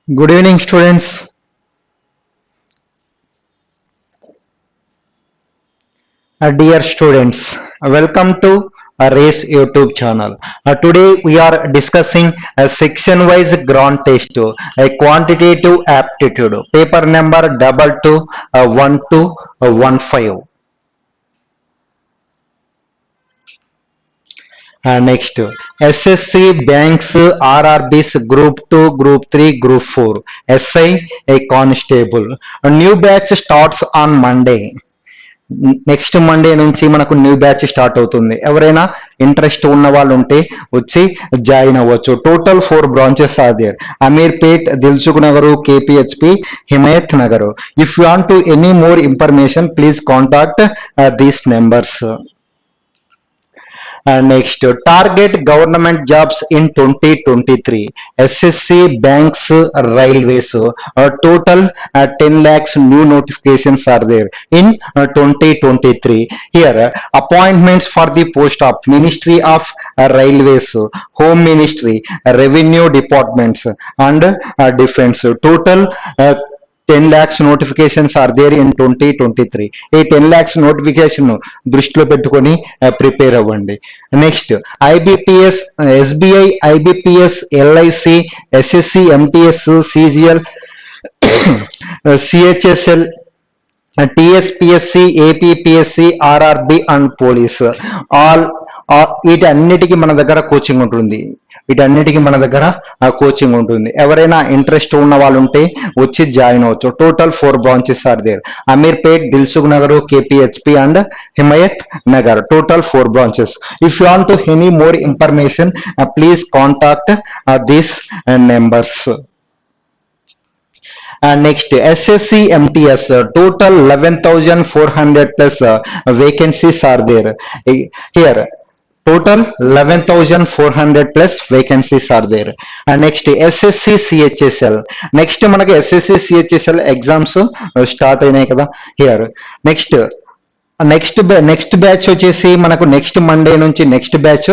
Good evening, students. Dear students, welcome to Race YouTube channel. Today we are discussing a section-wise grand test, a quantitative aptitude, paper number 221215. Next, SSC banks, RRBs, Group 2, Group 3, Group 4, SI, a constable. A new batch starts on Monday. Next Monday నుంచి మనకు new batch start అవుతుంది. ఎవరైనా interest ఉన్న వాళ్ళు ఉంటే వచ్చి join అవ్వచ్చు. Total 4 branches are there. Ameerpet, Dilsukhnagar, KPHB, Himayatnagar. If you want to any more information please contact these numbers. Next, target government jobs in 2023. SSC, banks, railways. Total 10 lakhs new notifications are there in 2023. Here, appointments for the post of Ministry of Railways, Home Ministry, Revenue Departments, and Defense. Total 10 lakhs notifications are there in 2023. ఈ 10 lakhs notification దృష్టిలో పెట్టుకొని prepare అవ్వండి. Next, IBPS, SBI, IBPS, LIC, SSCMTS, CGL, CHSL, TSPSC, APPSC, RRB and Police. All వీటన్నిటికీ మన దగ్గర coaching ఉంటుంది. ఎవరైనా interest ఉన్న వాళ్ళు ఉంటే వచ్చి జాయిన్ అవ్వచ్చు. Total 4 branches are there. Ameerpet, Dilsukhnagar, KPHB and Himayatnagar. Total 4 branches. If you want to any more information please contact these numbers. Next, SSCMTS, total 11,400 plus vacancies are there. Here, total 11,400 plus vacancies are there. Next, SSC CHSL. Next, మనకి SSC CHSL exams start అయినాయి కదా. Here, next batch వచ్చేసి మనకు next Monday నుంచి next batch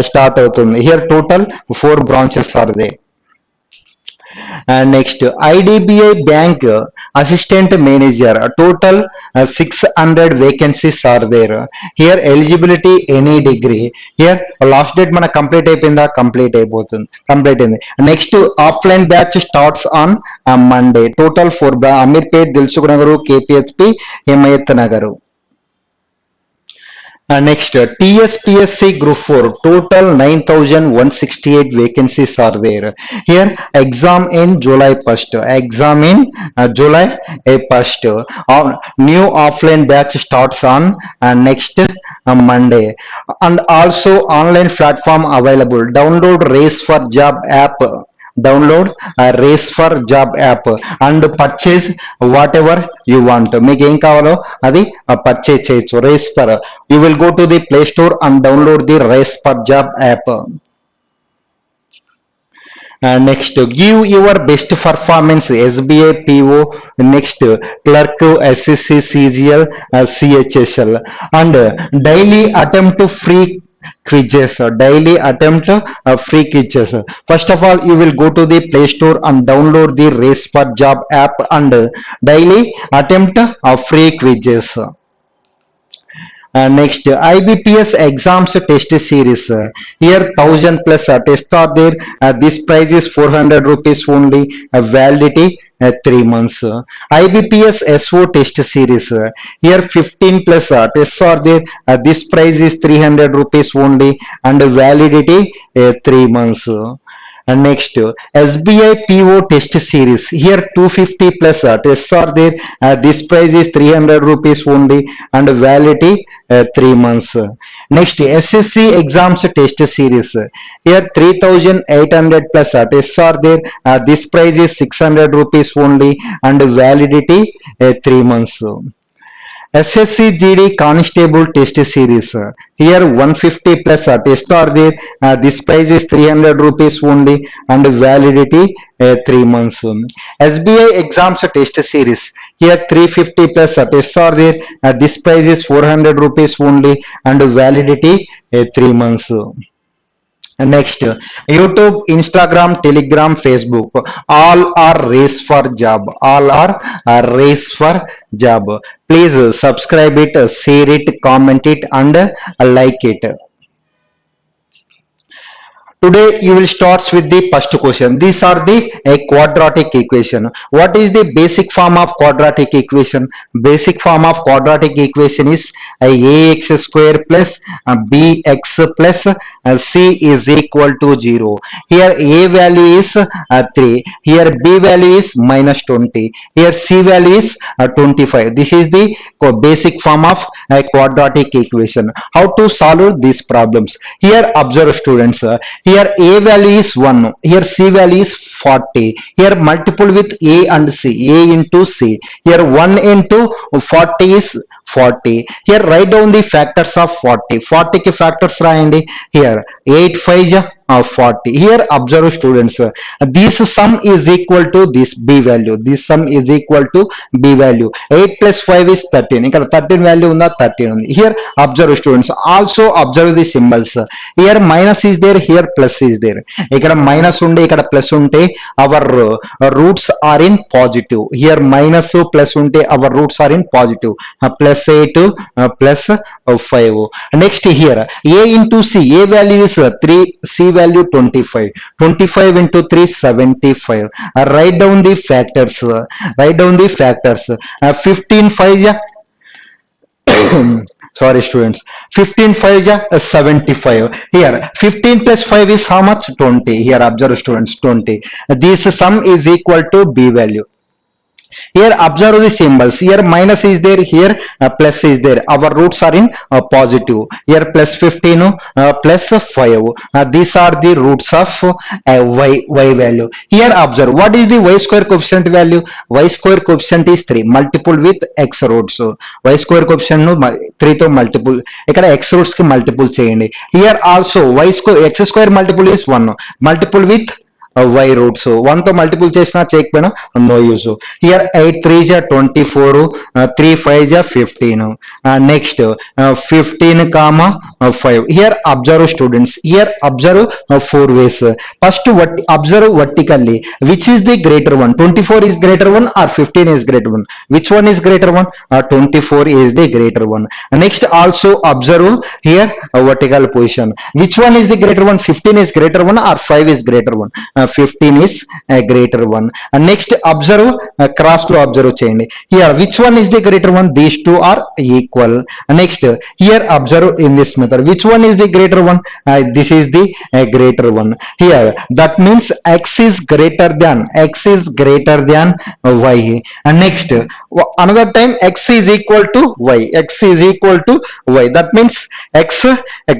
start అవుతుంది. Here total 4 branches are they. Next, IDBI Bank Assistant Manager, total 600 vacancies are there. Here eligibility any degree. Here last date మన complete అయిపోయిందా? Complete అయింది. Next offline batch starts on Monday. Total 4, Ameerpet, Dilsukhnagar, KPHB, Himayat Nagar. Next, TSPSC Group 4, total 9,168 vacancies are there. Here, exam in July 1st. New offline batch starts on next Monday. And also online platform available. Download Race for Job app. Race for Job app and purchase whatever you want. మీకు ఏం కావాలో అది purchase చేయొచ్చు. Race for, you will go to the Playstore and download the Race for Job app. Next, give your best performance. SBI, PO, next clerk, SSC, CGL, CHSL, and daily attempt to free quizzes. First of all, you will go to the Play Store and download the Race for Job app and daily attempt free quizzes. Next, IBPS exams test series. Here 1000 plus tests are there. This price is 400 rupees only. Validity 3 months. IBPS SO test series. Here 15 plus tests are there. This price is 300 rupees only and validity 3 months. And next, SBI PO test series. Here 250 plus tests are there. This price is 300 rupees only and validity 3 months. Next, SSC exams test series. Here 3,800 plus tests are there. This price is 600 rupees only and validity 3 months. SSC GD Constable Test Series. Here 150 plus tests are there. This price is 300 rupees only and validity 3 months. SBI Exams Test Series. Here 350 plus tests are there. This price is 400 rupees only and validity 3 months. Next, YouTube, Instagram, Telegram, Facebook, all are race for job. All are a race for job. Please subscribe it, share it, comment it, and like it. Today you will start with the first question. These are the a quadratic equation. What is the basic form of quadratic equation? Basic form of quadratic equation is ax square plus bx plus c is equal to 0. Here a value is 3. Here b value is minus 20. Here c value is 25. This is the basic form of a quadratic equation. How to solve these problems? Here observe students. Here a value is 1. Here c value is 40. Here multiple with a and c. A into c. Here 1 into 40 is 40. Here write down the factors of 40. 40 ki factors రాయండి. Here 8 5 40. Here observe students. This sum is equal to this b value. This sum is equal to b value. 8 plus 5 is 13. ఇక్కడ 13 value ఉందా? 13 ఉంది. Here observe students. Also observe the symbols. Here minus is there. Here plus is there. ఇక్కడ minus ఉండి ఇక్కడ plus ఉంటే our roots are in positive. Here minus plus ఉంటే our roots are in positive. Plus 8 plus 5. Next here a into c. A value is 3. C value 25. 25 into 3 75. Write down the factors. Write down the factors. 15 5 sorry students, 15 5 75. Here 15 plus 5 is how much? 20. Here observe students, 20. This sum is equal to b value. Here observe the symbols. Here minus is there. Here plus is there. Our roots are in positive. Here plus 15 plus 5. These are the roots of y value. Here observe what is the y square coefficient value. Y square coefficient is 3. Multiple with x roots. Y square coefficient ను 3 తో multiple. ఇక్కడ x roots కి multiple చేయండి. Here also y square x square multiple is 1. Multiple with y roots. 1 తో multiple చేసినా చేయకపోయినా no use. Here 8 3 24, 3 5 15. Next 15 comma 5. Here observe students. Here observe 4 ways. First observe vertically. Which is the greater one? 24 is greater one or 15 is greater one? Which one is greater one? 24 is the greater one. Next also observe here vertical position. Which one is the greater one? 15 is greater one or 5 is greater one? 15 is a greater one. Next observe cross to observe చేయండి. Here which one is the greater one? These two are equal. Next here observe in this method. Which one is the greater one? This is the greater one. Here that means x is greater than y. And next another time x is equal to y. X is equal to y. That means x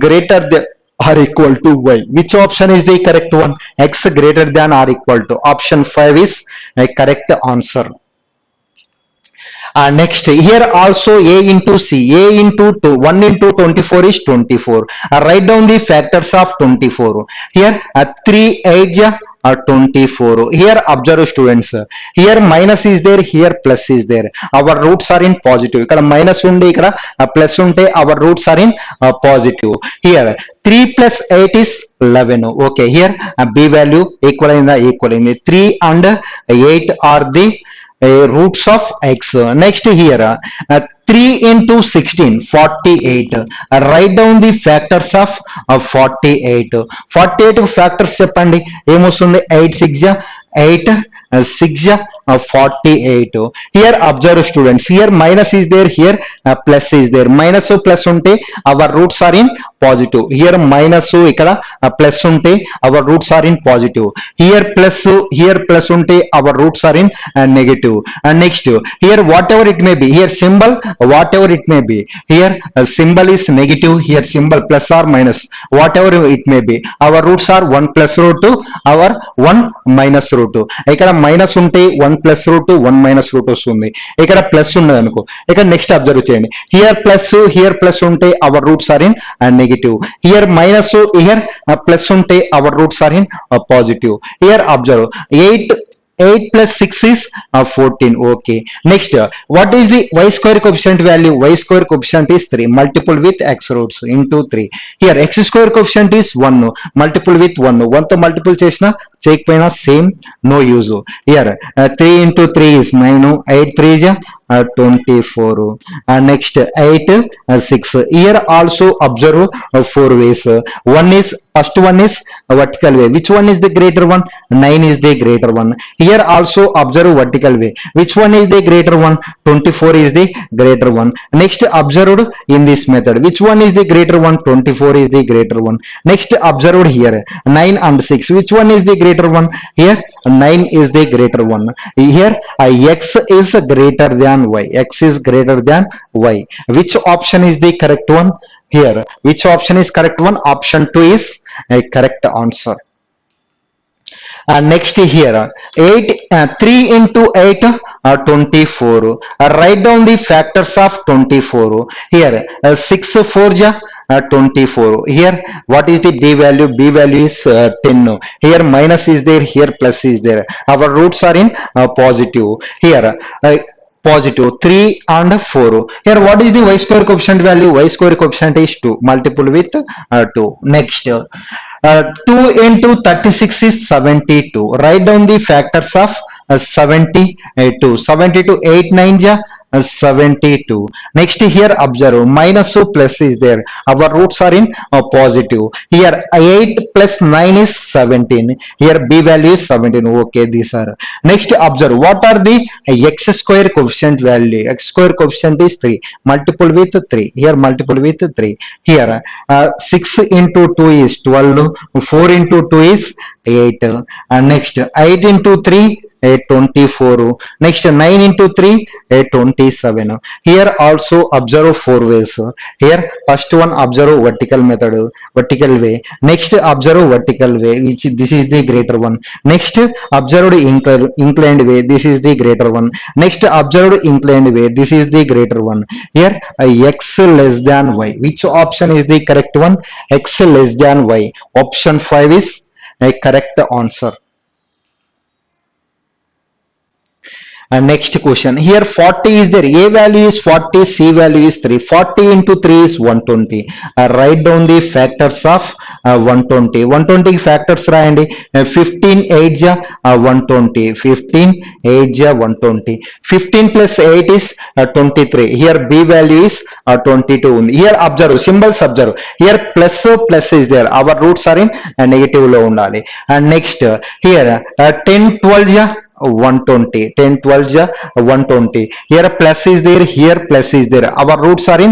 greater than or equal to y. Which option is the correct one? X greater than or equal to. Option 5 is a correct answer. Next here also a into c. A into 2. 1 into 24 is 24. Write down the factors of 24. Here 3 8 24. Here observe students. Here minus is there. Here plus is there. Our roots are in positive. ఇక్కడ minus ఉండి ఇక్కడ plus ఉంటే our roots are in positive. Here 3 plus 8 is 11. Okay, here b value equal in the 3 and 8 are the roots of x. Next here 3 into 16 48. Write down the factors of 48. 48 factors చెప్పండి. ఏమొస్తుంది? 8 6 8 6 48. Here observe students. Here minus is there. Here plus is there. Minus plus ఉంటే our roots are in positive. Here minus ఇక్కడ plus ఉంటే our roots are in positive. Here plus ఉంటే our roots are in negative. And next here whatever it may be. Here symbol whatever it may be. Here symbol is negative. Here symbol plus or minus whatever it may be. Our roots are 1 plus root 2. Our 1 minus root 2. ఇక్కడ minus ఉంటే 1 plus root 1 minus root వస్తుంది. ఇక్కడ plus ఉన్నది అనుకో. ఇక్కడ next observe చేయండి. Here plus ఉంటే our roots are in negative. Here minus here plus ఉంటే our roots are in positive. Here observe 8 8 plus 6 is 14. Okay. Next, what is the y square coefficient value? Y square coefficient is 3. Multiple with x roots into 3. Here x square coefficient is 1. Multiple with 1. 1 to multiple chesna cheyకపోయినా same, no use. Here 3 into 3 is 9. 8 3 is 24. Next 8 6. Here also observe 4 ways. One is first one is vertical way. Which one is the greater one? 9 is the greater one. Here also observe vertical way. Which one is the greater one? 24 is the greater one. Next observed in this method. Which one is the greater one? 24 is the greater one. Next observed here 9 and 6. Which one is the greater one? Here 9 is the greater one. Here x is greater than y. X is greater than y. Which option is the correct one? Here which option is correct one? Option 2 is a correct answer. Next here 3 into 8 24. Write down the factors of 24. Here 6 4 ja 24. Here what is the b value? B value is 10. Here minus is there, here plus is there. Our roots are in positive. Here positive 3 and 4. Here what is the y square coefficient value? Y square coefficient is 2. Multiple with 2. Next 2 into 36 is 72. Write down the factors of 72. 72 8 9 ja 72. Next here observe minus so plus is there. Our roots are in positive. Here 8 plus 9 is 17. Here b value is 17. Okay, these are. Next observe what are the x square coefficient value? X square coefficient is 3. Multiple with 3. Here multiple with 3. Here 6 into 2 is 12. 4 into 2 is 8. And next 8 into 3 24. Next 9 into 3 27. Here also observe 4 ways. Here first one observe vertical method, vertical way. Next observe vertical way, which this is the greater one. Next observed inclined way, this is the greater one. Next observed inclined way, this is the greater one. Here x less than y. Which option is the correct one? X less than y. Option 5 is a correct answer. Next question. Here 40 is there. A value is 40, C value is 3. 40 into 3 is 120. Write down the factors of 120. 120 factors రాయండి. 15 8 ja 120. 15 8 ja 120. 15 plus 8 is 23. Here B value is 22 ఉంది. Here observe symbols observe. Here plus is there. Our roots are in negative లో ఉండాలి. And next here 10 12 ja 120. 10 12 ja 120. Here plus is there, here plus is there. Our roots are in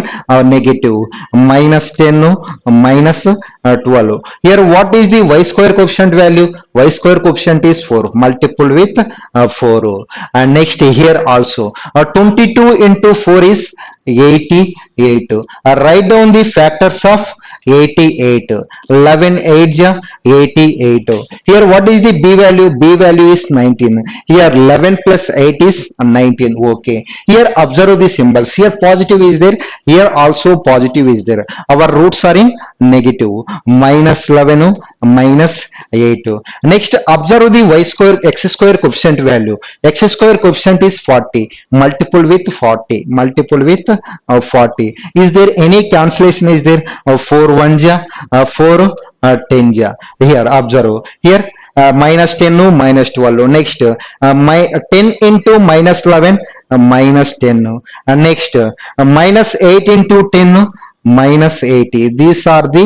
negative. Minus 10 minus 12. Here what is the y square coefficient value? Y square coefficient is 4. Multiple with 4. And next here also 22 into 4 is 88. Write down the factors of 88. 11 8 ja 88. Here what is the b value? B value is 19. Here 11 plus 8 is 19. Okay. Here observe the symbols. Here positive is there. Here also positive is there. Our roots are in negative. Minus 11 minus 8. Next observe the y square x square coefficient value. X square coefficient is 40. Multiple with 40. Multiple with 40. Is there any cancellation? Is there 4 1 ja 4 10 ja. Here observe. Here minus 10 minus 12. Next 10 into minus 11 minus 10. Next minus 8 into 10 minus 80. These are the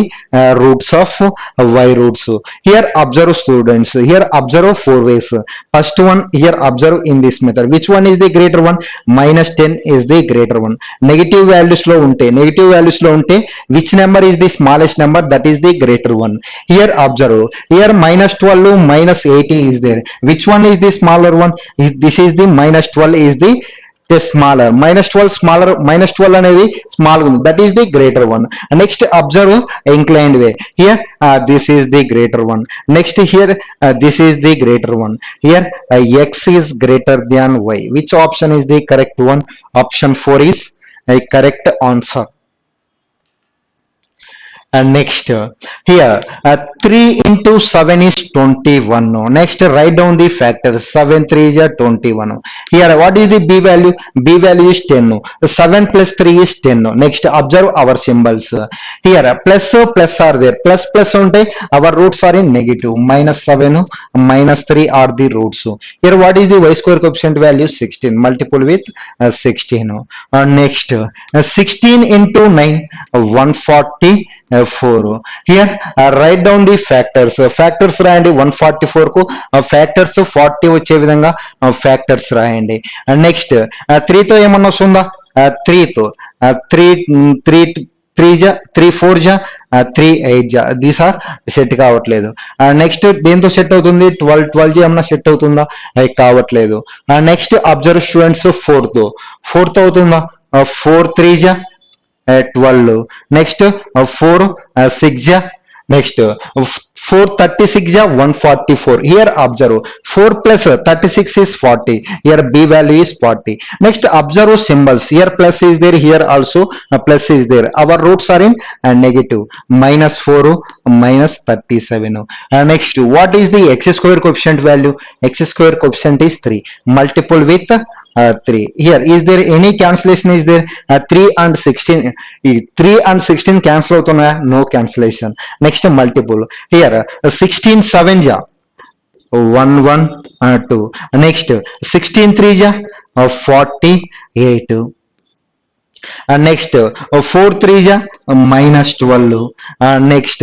roots of y roots. Here observe students. Here observe 4 ways. First one here observe in this method. Which one is the greater one? Minus 10 is the greater one. Negative values lo unte which number is the smallest number? That is the greater one. Here observe. Here minus 12 minus 80 is there. Which one is the smaller one? This is the minus 12 is the smaller. Minus 12 smaller. Minus 12 అనేది small ఉంది. That is the greater one. Next observe inclined way. Here this is the greater one. Next here this is the greater one. Here x is greater than y. Which option is the correct one? Option 4 is a correct answer. Next, here 3 into 7 is 21. Next, write down the factors. 7 3 is 21. Here, what is the b value? B value is 10. 7 plus 3 is 10. Next, observe our symbols. Here, plus are there. Plus unte our roots are in negative. Minus 7, minus 3 are the roots. Here, what is the y square coefficient value? 16. Multiple with 16. Next, 16 into 9, 144. Here, write down the factors. Factors రాయండి 144 కు factors 40 వచ్చే విధంగా factors రాయండి. Next 3 తో ఏమన్నా వస్తుందా? 3 తో 3 3 3 జా 3 4 జా 3 8 జా దీస్ ఆర్ సెట్ కావట్లేదు. నెక్స్ట్ దేంతో సెట్ అవుతుంది? 12 జీ ఏమన్నా సెట్ అవుతుందా? కావట్లేదు. నెక్స్ట్ అబ్జర్వ్ స్టూడెంట్స్ 4 తో అవుతుందా? 4 3 జా 12. Next 4 6 ja. Next 4 36 ja 144. Here observe 4 plus 36 is 40. Here b value is 40. Next observe symbols. Here plus is there. Here also plus is there. Our roots are in negative. Minus 4 minus 37. Next, what is the x square coefficient value? X square coefficient is 3. Multiple with 3. Here is there any cancellation? Is there 3 and 16? 3 and 16 cancel అవుతున్నా? No cancellation. Next multiple. Here 16 7 ja 1 1 2. Next 16 3 ja 48. Next 4 3 ja minus 12. Next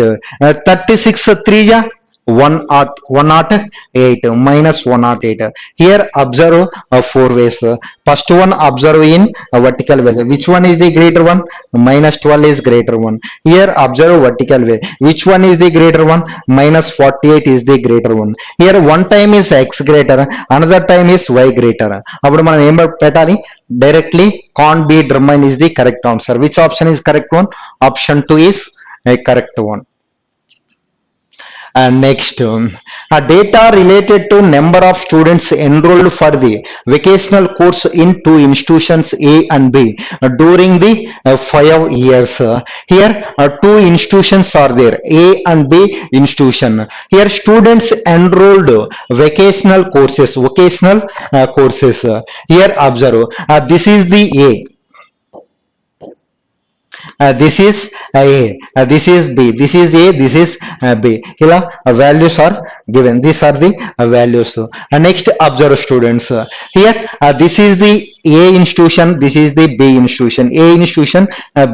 36 3 ja 108 minus 108. Here observe 4 ways. First one, observe in vertical way. Which one is the greater one? Minus 12 is greater one. Here observe vertical way. Which one is the greater one? Minus 48 is the greater one. Here one time is x greater, another time is y greater. అప్పుడు మనం ఏం పెట్టాలి? Directly can't be determined is the correct answer. Which option is correct one? Option 2 is a correct one. Next, data related to number of students enrolled for the vocational course in two institutions A and B during the 5 years. Here two institutions are there, A and B institution. Here students enrolled vocational courses. Here observe, this is the A. This is A, this is B, this is A, this is B. Here values are given. These are the values. Next observe students. Here this is the A institution, this is the B institution. A institution,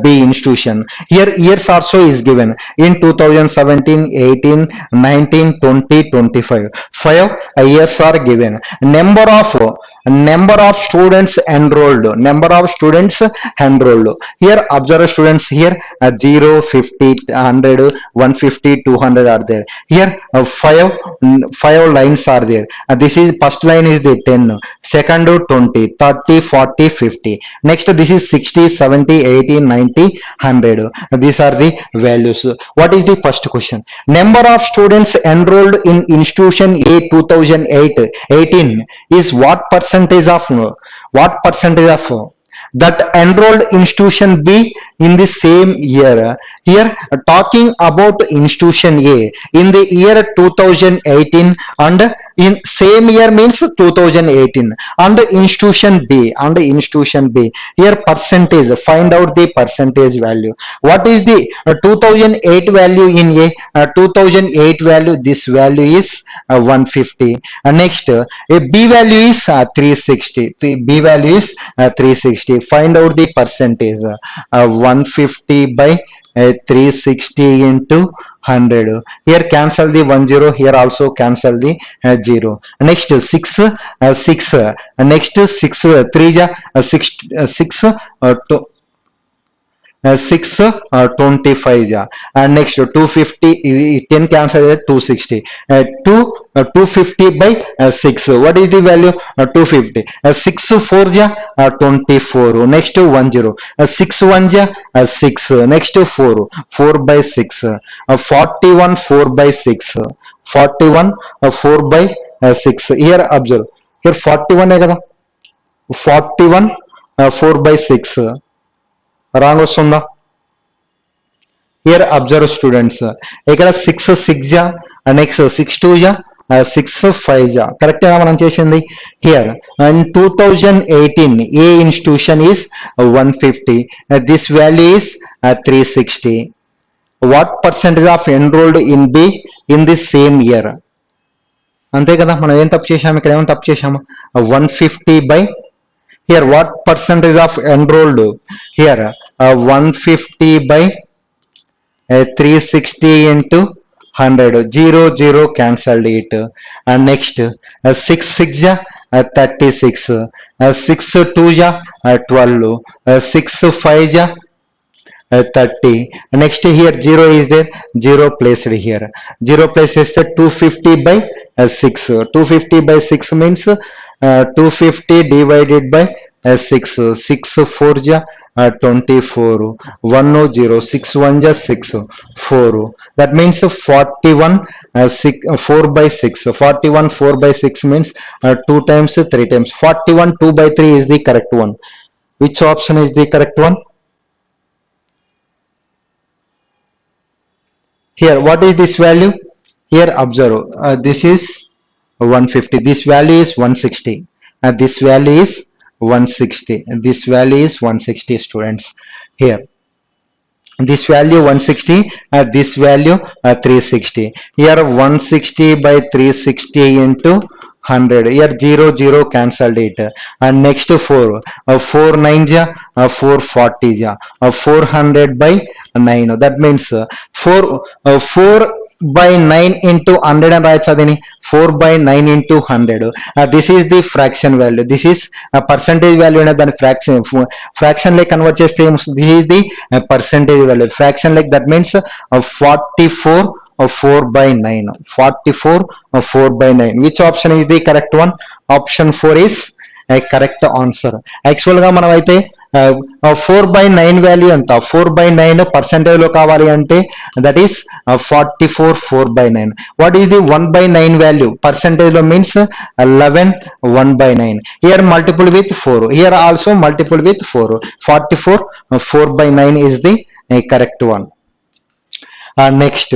B institution. Here years also is given in 2017, 18, 19, 20, 25. 5 years are given. Number of students enrolled. Here observe students. Here 0, 50, 100, 150, 200 are there. Here 5 lines are there. This is first line is the 10, second 20, 30, 40, 50. Next this is 60, 70, 80, 90, 100. These are the values. What is the first question? Number of students enrolled in institution A 2018 is what percentage of that enrolled institution B in the same year. Here talking about institution A in the year 2018 and in same year means 2018 and institution B here percentage, find out the percentage value. What is the 2008 value in A? 2008 value, this value is 150. Next B value is 360. The B value is 360. Find out the percentage. 150 by 360 into 100. Here cancel the 10. Here also cancel the 0. Next 6. Next 6 3 ja 6 25 ja. And next 250 10 cancel 260. 250 by 6. What is the value? 250. 6 4 ja 24. Next 10. 6 1 ja 6. Next 4 by 6. 41 4 by 6. 41 4 by 6. Here observe. Here 41 hai kada. 41 4 by 6. Wrong వస్తుందా? Here observe students. ఇక్కడ 6 6 జా next 6 2 జా 6 5 జా correct గా మనం చేసింది. Here in 2018 A institution is 150. This value is 360. What percentage of enrolled in B in the same year? అంతే కదా, మనం ఏం తప్పు చేసాము, ఇక్కడ ఏమో తప్పు చేసాము. 150 by here what percentage of enrolled here 150 by 360 into 100, 0 0 cancelled it. And next 6 6 ja 36, 6 2 ja 12, 6 5 ja 30. Next here 0 is there, 0 placed here, 0 placed is the 250 by 6. 250 by 6 means 250 divided by 6. 6 4 ja 24, 1 0, 6 1 ja 6, 4. That means 41 4 by 6. 41 4 by 6 means 2 times 3 times. 41 2 by 3 is the correct one. Which option is the correct one? Here what is this value? Here observe, this is 150, this value is 160, this value is 160, this value is 160 students. Here this value 160, this value 360. Here 160 by 360 into 100, here 0 0 cancelled it. And next 4 4 9 ja 440 ja 400 by 9. That means 4 by 9 into 100 and right adini 4 by 9 into 100. This is the fraction value, this is a percentage value and then fraction like convert cheste this is the percentage value. Fraction like that means 44 4 by 9, 44 4 by 9. Which option is the correct one? Option 4 is a correct answer. Actual ga మనం అయితే 4 by 9 value ఎంత, 4 by 9 percentage లో కావాలి అంటే that is 44 4 by 9. What is the 1 by 9 value percentage లో means 11 1 by 9. Here multiple with 4, here also multiple with 4. 44 4 by 9 is the correct one. Next,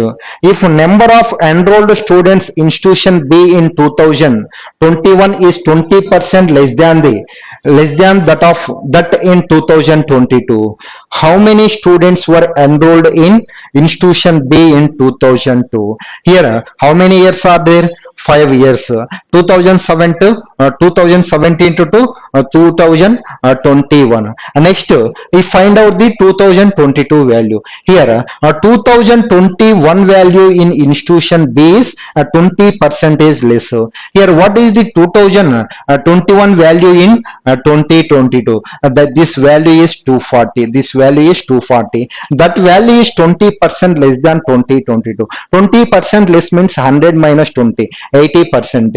if number of enrolled students institution B in 2021 is 20% less than that in 2022, how many students were enrolled in institution B in 2002? Here how many years are there? 5 years. 2017 to 2021. Next we find out the 2022 value. Here 2021 value in institution B is 20% is less. Here what is the 2021 value in 2022? That this value is 240, this value is 240. That value is 20% less than 2022. 20% less means 100 minus 20, 80%.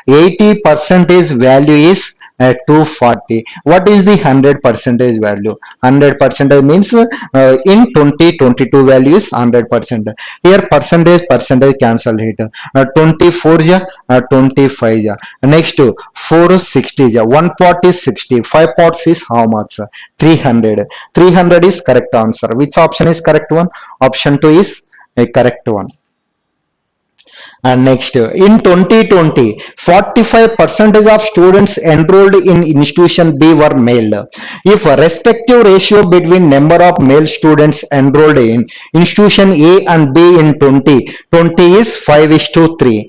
80% value is 240. What is the 100% value? 100% means in 2022 value is 100%. Here percentage cancel it. 24 ja 25 ja. Next 4 60 ja. 1 pot is 60, 5 pots is how much? 300. 300 is correct answer. Which option is correct one? Option 2 is a correct one. And next, in 2020, 45% of students enrolled in institution B were male. If a respective ratio between number of male students enrolled in institution A and B in 2020 is 5:3,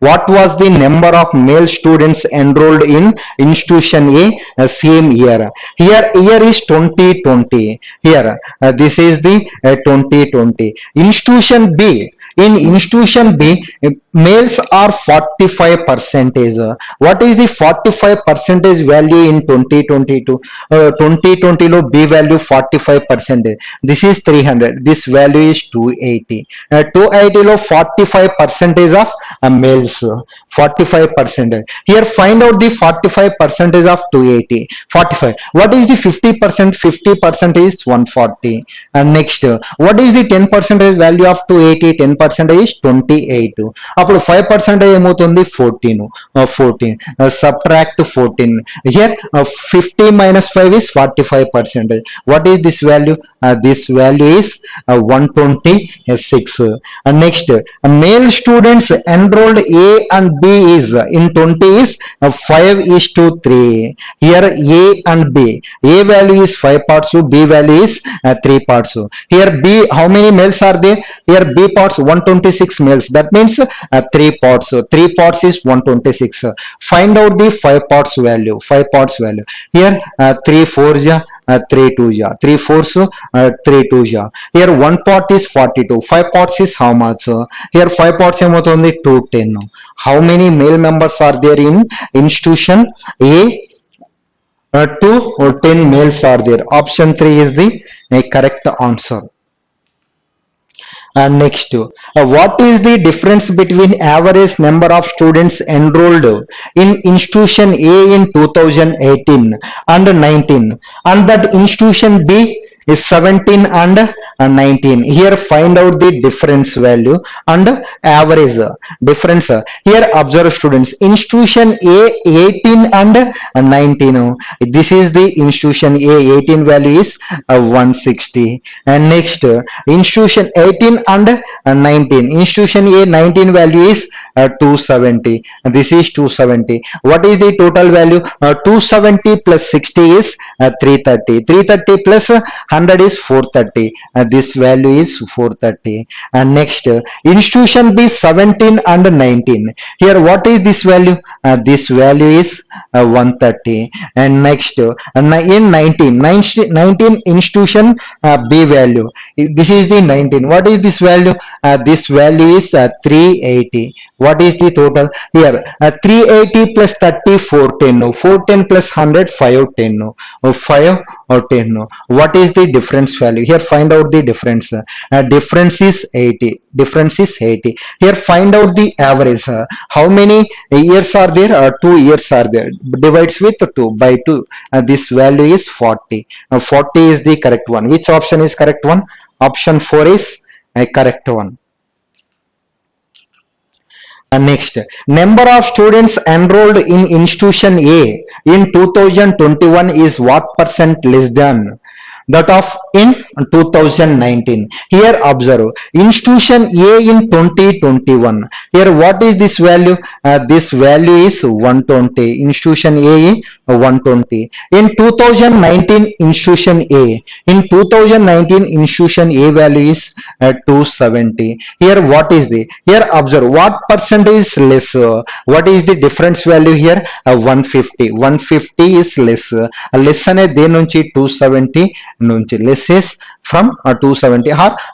what was the number of male students enrolled in institution A same year? Here is 2020. Here this is the 2020. Institution B. In institution B, males are 45%. What is the 45% value in 2022? 2020 lo B value 45%. This is 300. This value is 280. 280 lo 45% of males. 45%. Here find out the 45% of 280. 45. What is the 50%? 50% is 140. And next, what is the 10% value of 280? 10% is 28. అప్పుడు 5% ఏమవుతుంది? 14. 14. Subtract 14. Here 50 minus 5 is 45%. What is this value? This value is 126. Next, male students enrolled A and B is in 20 is 5:3. Here A and B. A value is 5 parts, B value is 3 parts. Here B, how many males are there? Here B parts 126 males. That means 3 parts. 3 parts is 126. Find out the 5 parts value. 5 parts value. Here 3 4 ja, 3 2 ja, 3 4s, 3 2 ja. Here 1 part is 42. 5 parts is how much? Here 5 parts ఏమవుతుంది? 210. How many male members are there in institution A? 2 or 10 males are there. Option 3 is the correct answer. And next, what is the difference between average number of students enrolled in institution A in 2018 and 19 and that institution B is 17 and 19? Here find out the difference value and average difference. Here observe students, institution A 18 and 19. This is the institution A. 18 value is 160. And next, institution 18 and 19. Institution A 19 value is 270. This is 270. What is the total value? 270 plus 60 is 330. 330 plus 100 is 430. This value is 430. And next, institution B 17 and 19. Here what is this value? This value is 130. And next, in 19 institution B value. This is the 19. What is this value? This value is 380. What is the total? Here 380 plus 30 410. 410 plus 100 510. 510. What is the difference value? Here find out the difference. Difference is 80. Difference is 80. Here find out the average. How many years are there? 2 years are there. Divides with 2 by 2. This value is 40. 40 is the correct one. Which option is correct one? Option 4 is a correct one. And next, number of students enrolled in institution A in 2021 is what percent less than that of in 2019? Here observe, institution A in 2021. Here what is this value? This value is 120. Institution A is 120. In 2019 institution A. In 2019 institution A value is 270. Here what is the? Here observe, what percentage is less? What is the difference value here? 150. 150 is less. Less అనేది దేని నుంచి? 270 నుంచి. Less is from 270.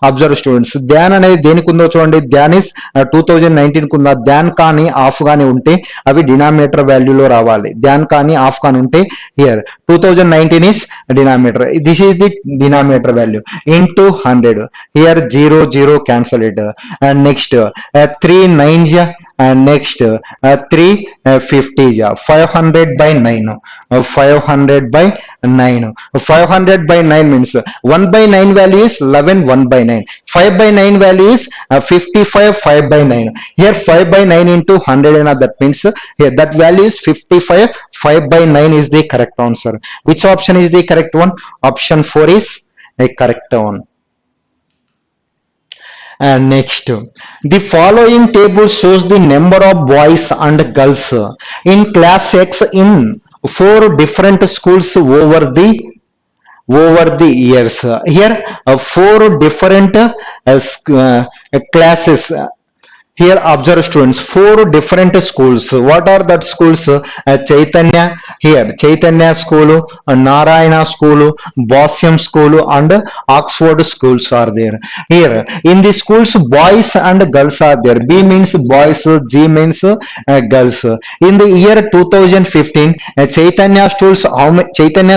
Observe students, Dhyan అనేది దేనికి ఉందో చూడండి. Dhyan is 2019 కు ఉందా? ధ్యాన్ కానీ ఆఫ్ కానీ ఉంటే అవి డినామినేటర్ వాల్యూలో రావాలి. ధ్యాన్ కానీ ఆఫ్ కానీ ఉంటే here 2019 is denominator. This is the denominator value into 100. Here 0 0 cancel it. And next 3 9 and next 350 500 by 9. 500 by 9. 500 by 9 means 1 by 9 value is 11. 1 by 9. 5 by 9 value is 55. 5 by 9. Here 5 by 9 into 100, and that means here that value is 55. 5 by 9 is the correct answer. Which option is the correct one? Option 4 is a correct one. And next, the following table shows the number of boys and girls in class X in 4 different schools over the years. Here 4 different classes. Here observe students, 4 different schools. What are that schools? Chaitanya, here Chaitanya school, Narayana school, Bossyam school and Oxford schools are there. Here in the schools boys and girls are there. B means boys, G means girls. In the year 2015 Chaitanya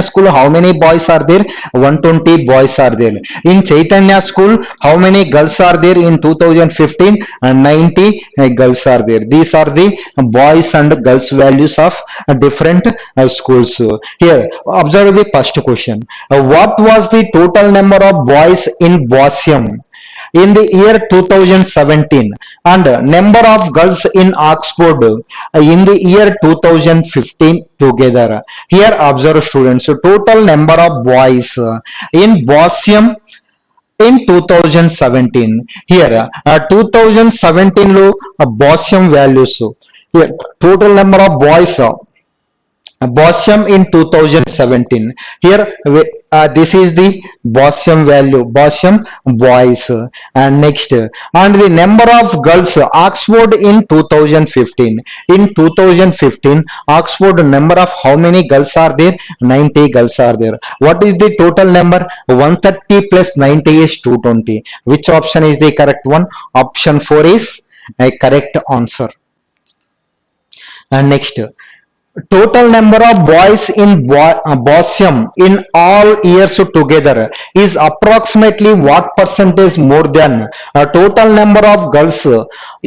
school, how many boys are there? 120 boys are there. In Chaitanya school, how many girls are there in 2015? 90 90 girls are there. These are the boys and girls values of different schools. Here observe the first question. What was the total number of boys in Boston in the year 2017 and number of girls in Oxford in the year 2015 together? Here observe students, total number of boys in Boston in 2017. Here 2017 లో Boston values. Here total number of boys Boston in 2017. Here this is the Boston value, Boston boys. And next, and the number of girls Oxford in 2015. In 2015 Oxford, number of how many girls are there? 90 girls are there. What is the total number? 130 plus 90 is 220. Which option is the correct one? Option 4 is a correct answer. And next, total number of boys in Boston in all years together is approximately what percentage more than a total number of girls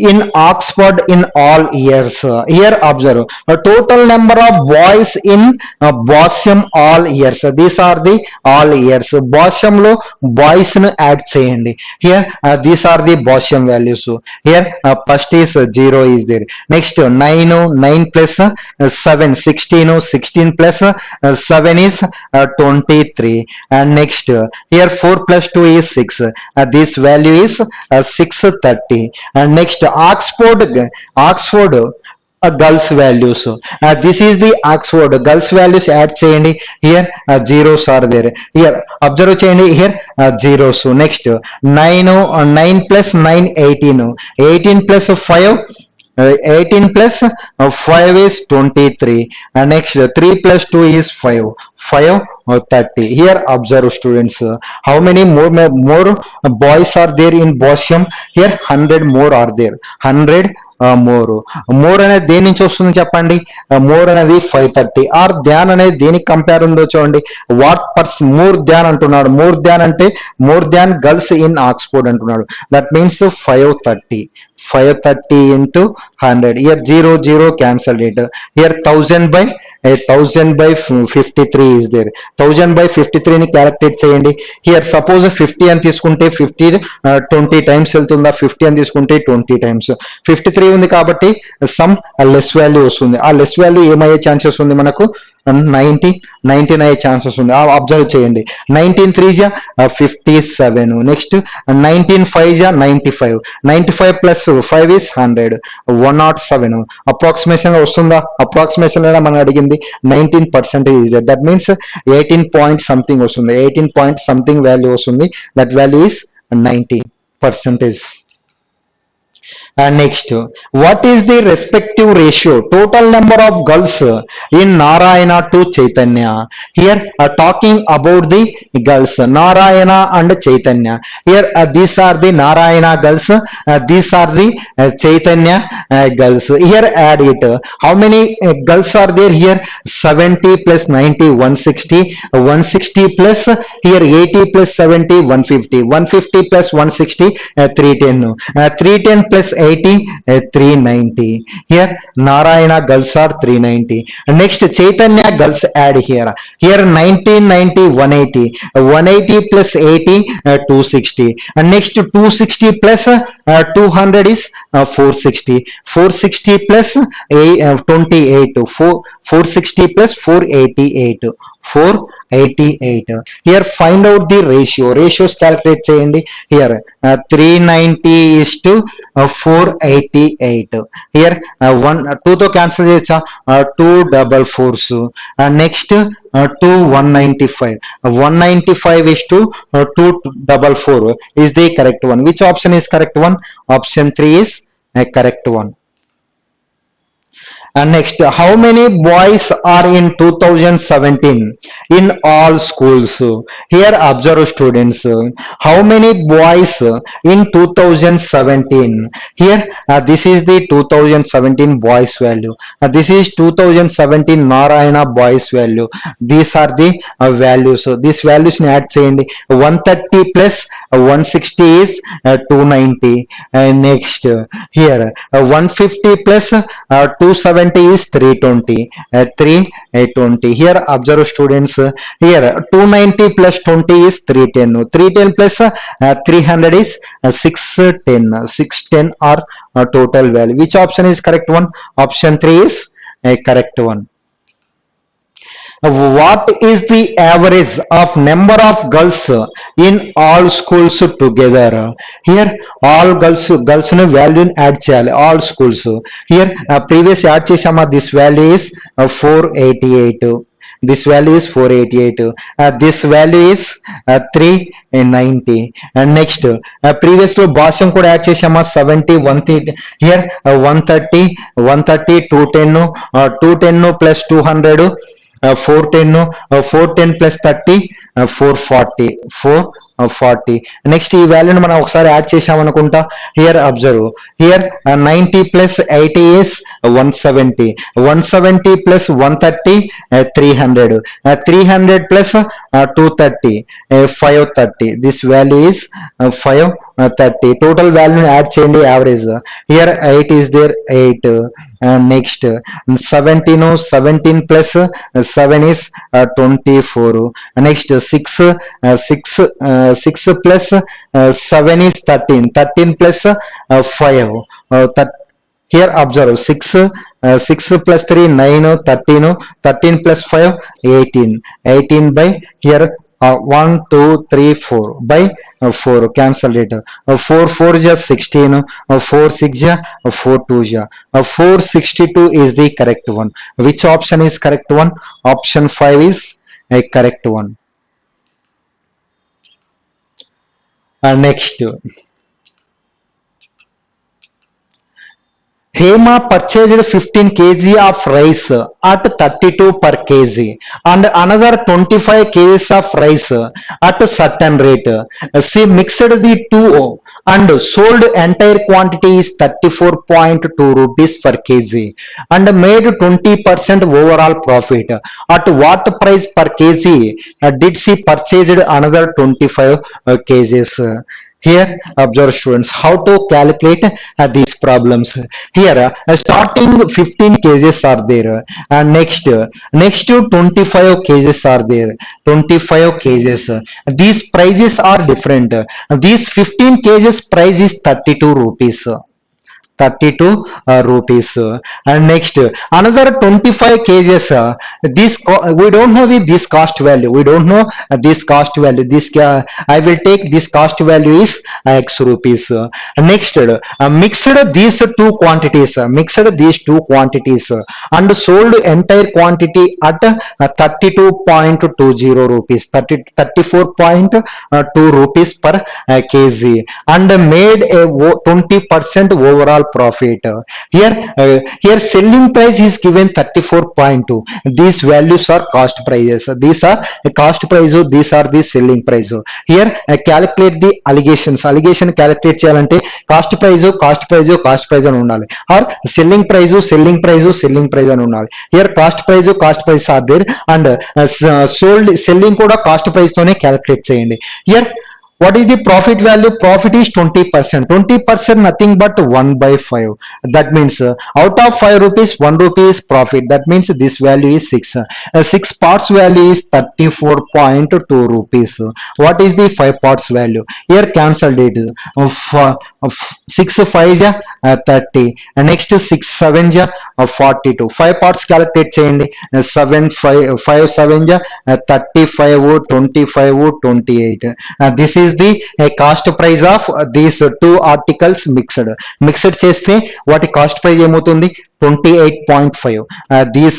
in Oxford in all years? Here observe, a total number of boys in Boston all years. These are the all years. Boston lo boys nu add cheyandi. Here these are the Boston values. Here first is 0 is there. Next 9 plus 7, 16, 16 plus 7 is 23. And next here 4 plus 2 is 6. This value is 630. And next Oxford girls values. This is the Oxford girls values add cheyandi. Here zeros are there. Here observe cheyandi, here zeros. Next 9 plus 9 18. 18 plus 5 18 plus 5 is 23. And next 3 plus 2 is 5 30. Here observe students, how many more boys are there in Boston? Here 100 more are there. 100 more అనేది దేని నుంచి వస్తుంది చెప్పండి? More అనేది 530. Are Dhyan అనేది దేనికి compare ఉందో చూడండి. వాట్ పర్స్ మోర్ ధ్యాన్ అంటున్నాడు. మోర్ ధ్యాన్ అంటే more than girls in Oxford అంటున్నాడు. That means 530 into 100. Here 0 cancel it. Here 1000 by 53 is there. 1000 by 53 ని క్యాలిక్యులేట్ చేయండి. హియర్ సపోజ్ 50 అని తీసుకుంటే 50 20 టైమ్స్ వెళ్తుందా? 50 అని తీసుకుంటే 20 టైమ్స్. 53 ఉంది కాబట్టి సమ్ లెస్ వాల్యూ వస్తుంది. ఆ లెస్ వాల్యూ ఏమయ్యే ఛాన్సెస్ ఉంది మనకు? 19 అయ్యే ఛాన్సెస్ ఉంది. అబ్జర్వ్ చేయండి. 19 3 జా 57. నెక్స్ట్ 19 5 జా 95. 95 ప్లస్ 5 is 100. 107 అప్రాక్సిమేషన్ వస్తుందా? అప్రాక్సిమేషన్ మనం అడిగింది 19% దట్ మీన్స్ 18 పాయింట్ సంథింగ్ వస్తుంది. 18 పాయింట్ సంథింగ్ వాల్యూ వస్తుంది. That value is 90%. And next, what is the respective ratio total number of girls in Narayana to Chaitanya? Here talking about the girls Narayana and Chaitanya. Here these are the Narayana girls, these are the Chaitanya girls. Here add it. How many girls are there here? 70 plus 90 160. 160 plus here 80 plus 70 150. 150 plus 160 310. 310 plus 80 390. Here Narayana girls are 390. Next Chaitanya girls add here. Here 90 180. 180 plus 80 260. And next 260 plus 200 is 460. 460 plus 28. 460 plus 488. 488. Here find out the ratios calculate cheyandi. Here 390 is to 488. Here 2 to cancel cheyocha. 2 double 4s. Next 2 195. 195 is to 2 double 4 is the correct one. Which option is correct one? Option 3 is a correct one. And next, how many boys are in 2017 in all schools? Here observe students, how many boys in 2017? Here this is the 2017 boys value. This is 2017 Narayana boys value. These are the values. These values ni add cheyandi. 130 plus 160 is 290. Next here 150 plus 270 is 320. 320. Here observe students, here 290 plus 20 is 310. 310 plus 300 is 610. 610 are total value. Which option is correct one? Option 3 is a correct one. What is the average of number of girls in all schools together? Here all girls ను value add చేయాలి, all schools. Here previous add చేసామా, this value is 488. This value is 488. This value is 390. And next previous లో భాష్యం కూడా add చేసామా, 70 130. Here 130 210, 210 plus 200 410, 410 plus 30 440. 440. Next ఈ వాల్యూని మనం ఒకసారి యాడ్ చేసామనుకుంటా. హియర్ అబ్జర్వ్, హియర్ 90 ప్లస్ 80 is 170. 170 ప్లస్ 130 300. 300 ప్లస్ 230 530. This value is 530. టోటల్ వాల్యూని యాడ్ చేయండి, average. Here 8 is there, 8. Next 17 plus 7 is 24. Next 6 plus 7 is 13. 13 plus 5. Here observe, 6 plus 3 9, 13. 13 plus 5 18. 18 by here 1 2 3 4 by 4 cancel it. 4 4 just 16. 4 6 ja 4 2 ja 462 is the correct one. Which option is correct one? Option 5 is a correct one. Next, Hema purchased 15 kg of rice at 32 per kg and another 25 kg of rice at a certain rate. She mixed the two and sold entire quantity is 34.2 rupees per kg and made 20% overall profit. At what price per kg did she purchased another 25 kgs? Here observe students how to calculate these problems. Here starting 15 kgs are there, and next 25 kgs are there. 25 kgs, these prices are different. This 15 kgs price is 32 rupees. 32 rupees. And next another 25 kgs, this we don't know this cost value. We don't know this cost value. This I will take this cost value is x rupees. Next mixed these two quantities, and sold entire quantity at 32.20 rupees, 34.2 rupees per kg and made a 20% overall profit. Here selling price is given 34.2. These values are cost prices. These are cost price, these are the selling price. Here calculate the allegations. Allegation calculate cheyalante cost price అని ఉండాలి, or selling price అని ఉండాలి. Here cost price are there, and sold selling కూడా cost price తోనే calculate చేయండి. Here what is the profit value? Profit is 20%. 20% nothing but 1 by 5. That means out of 5 rupees, 1 rupee is profit. That means this value is 6. 6 parts value is 34.2 rupees. What is the 5 parts value? Here cancel it. 6 5 ja 30. Next 6 7 ja 42. 5 parts calculate cheyandi. 7 5 7 ja 35 25 28. This is the cost price of these two articles mixed చేస్తే వాటి cost price ఏమవుతుంది? 28.5. This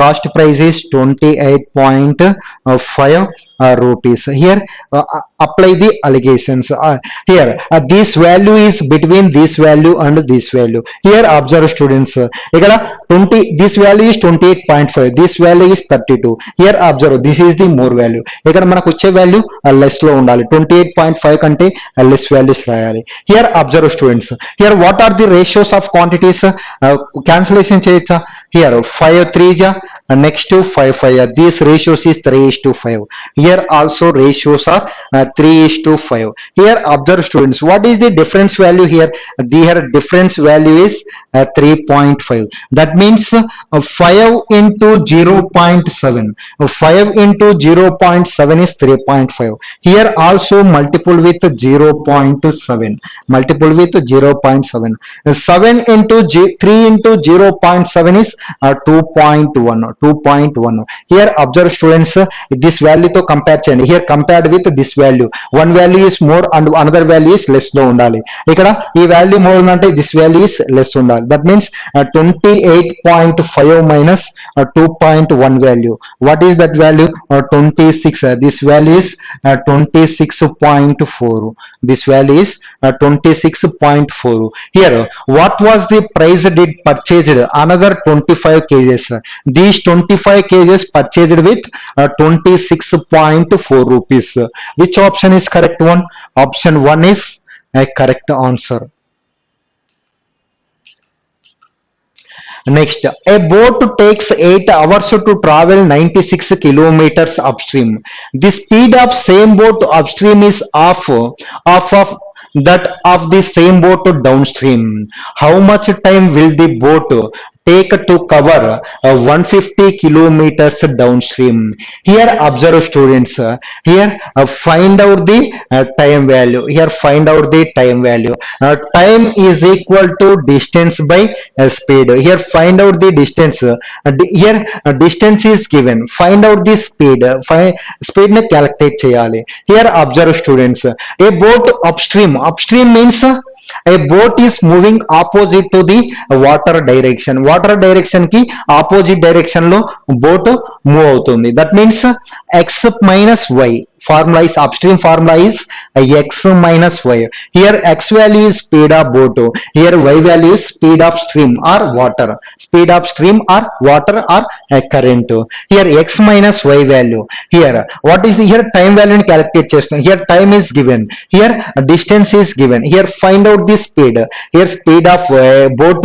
cost price is 28.5 rupees. Here apply the allegations. Here this value is between this value and this value. Here observe students, ikkada 20, this value is 28.5, this value is 32. Here observe, this is the more value. ikkada manaku వచ్చే value less లో ఉండాలి, 28.5 కంటే less values రాయాలి. Here observe students, here what are the ratios of quantities? Cancellation చేయొచ్చా? Here 5 3 ja, next to 5 5 ja. These ratios is 3 is to 5. Here also ratios are 3 is to 5. Here observe students, what is the difference value here? Here difference value is 3.5. That means 5 into 0.7. 5 into 0.7 is 3.5. Here also multiple with 0.7. Multiple with 0.7. 7 into 3 into 0.7 is 2.1. 2.1. Here observe students, this value to compare చేయండి. Here compared with this value, one value is more and another value is less లో ఉండాలి. ఇక్కడ ఈ value more ఉందంటే this value is less ఉండాలి. That means 28.5 minus 2.1 value. What is that value? 26. This value is 26.4. This value is 26.4. Here what was the price did purchased? Another 25 kgs. These 25 kgs purchased with 26.4 rupees. Which option is correct one? Option 1 is a correct answer. Next, a boat takes 8 hours to travel 96 kilometers upstream. The speed of same boat upstream is half of that of the same boat downstream. How much time will the boat take to cover 150 kilometers downstream? Here observe students, here find out the time value. Here find out the time value. Time is equal to distance by speed. Here find out the distance. Here distance is given, find out the speed. Speed ne calculate cheyali. Here observe students, a boat upstream. Upstream means a boat is moving opposite to the water direction. Water direction ki opposite direction lo boat move avutundi. That means x minus y. Formula is upstream formula is x minus y. Here x value is speed of boat. Here y value is speed of stream or water. Speed of stream or water or current. Here x minus y value. Here what is the here time value ni calculate chestam. Here time is given. Here distance is given. Here find out the speed. Here speed of boat,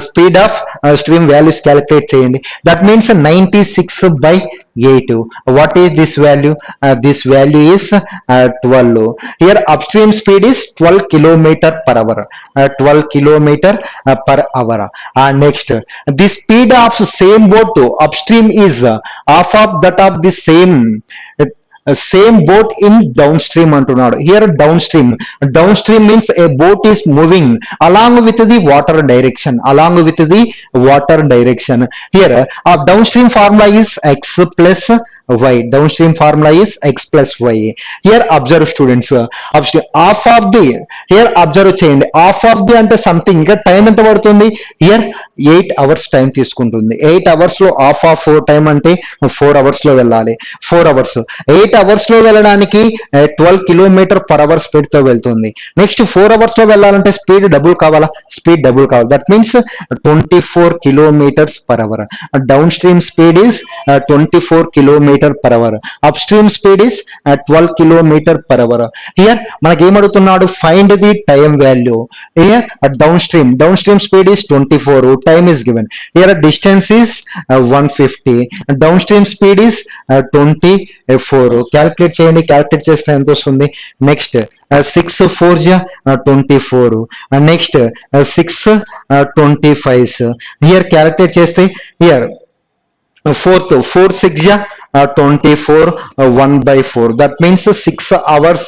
speed of stream values calculate cheyandi. That means 96 by 8. What is this value? This value is 12. Here upstream speed is 12 kilometer per hour. 12 kilometer per hour. Next, the speed of same boat upstream is half of that of the same boat in downstream అంటున్నాడు. Here downstream. Downstream means a boat is moving along with the water direction. Along with the water direction. Here downstream formula is x plus y. Downstream formula is x plus y. Here observe students, half of the, here observe చేయండి, half of the అంటే something. ఇంకా time ఎంత పడుతుంది? Here 8 hours time తీసుకుంటుంది. 8 hours లో half of time అంటే 4 hours లో వెళ్ళాలి. 4 hours 8 hours లో వెళ్ళడానికి 12 kilometer per hour స్పీడ్ తో వెళ్తుంది. నెక్స్ట్ 4 hours లో వెళ్ళాలంటే స్పీడ్ డబుల్ కావాలా? స్పీడ్ డబుల్ కావాలి. That means 24 kilometers per hour. Down stream speed is 24 kilometers per hour. Upstream speed is 12 kilometer per hour. Here మనకి ఏమడుగుతున్నాడు? Find the time value. Here downstream speed is 24. Time is given. Here distance is 150. Downstream speed is 24. Calculate చేయండి. Calculate చేస్తే ఎంత వస్తుంది? Next 6 4 24. Next 6 25. Here calculate చేస్తే here 4 6 24 1 by 4. That means 6 hours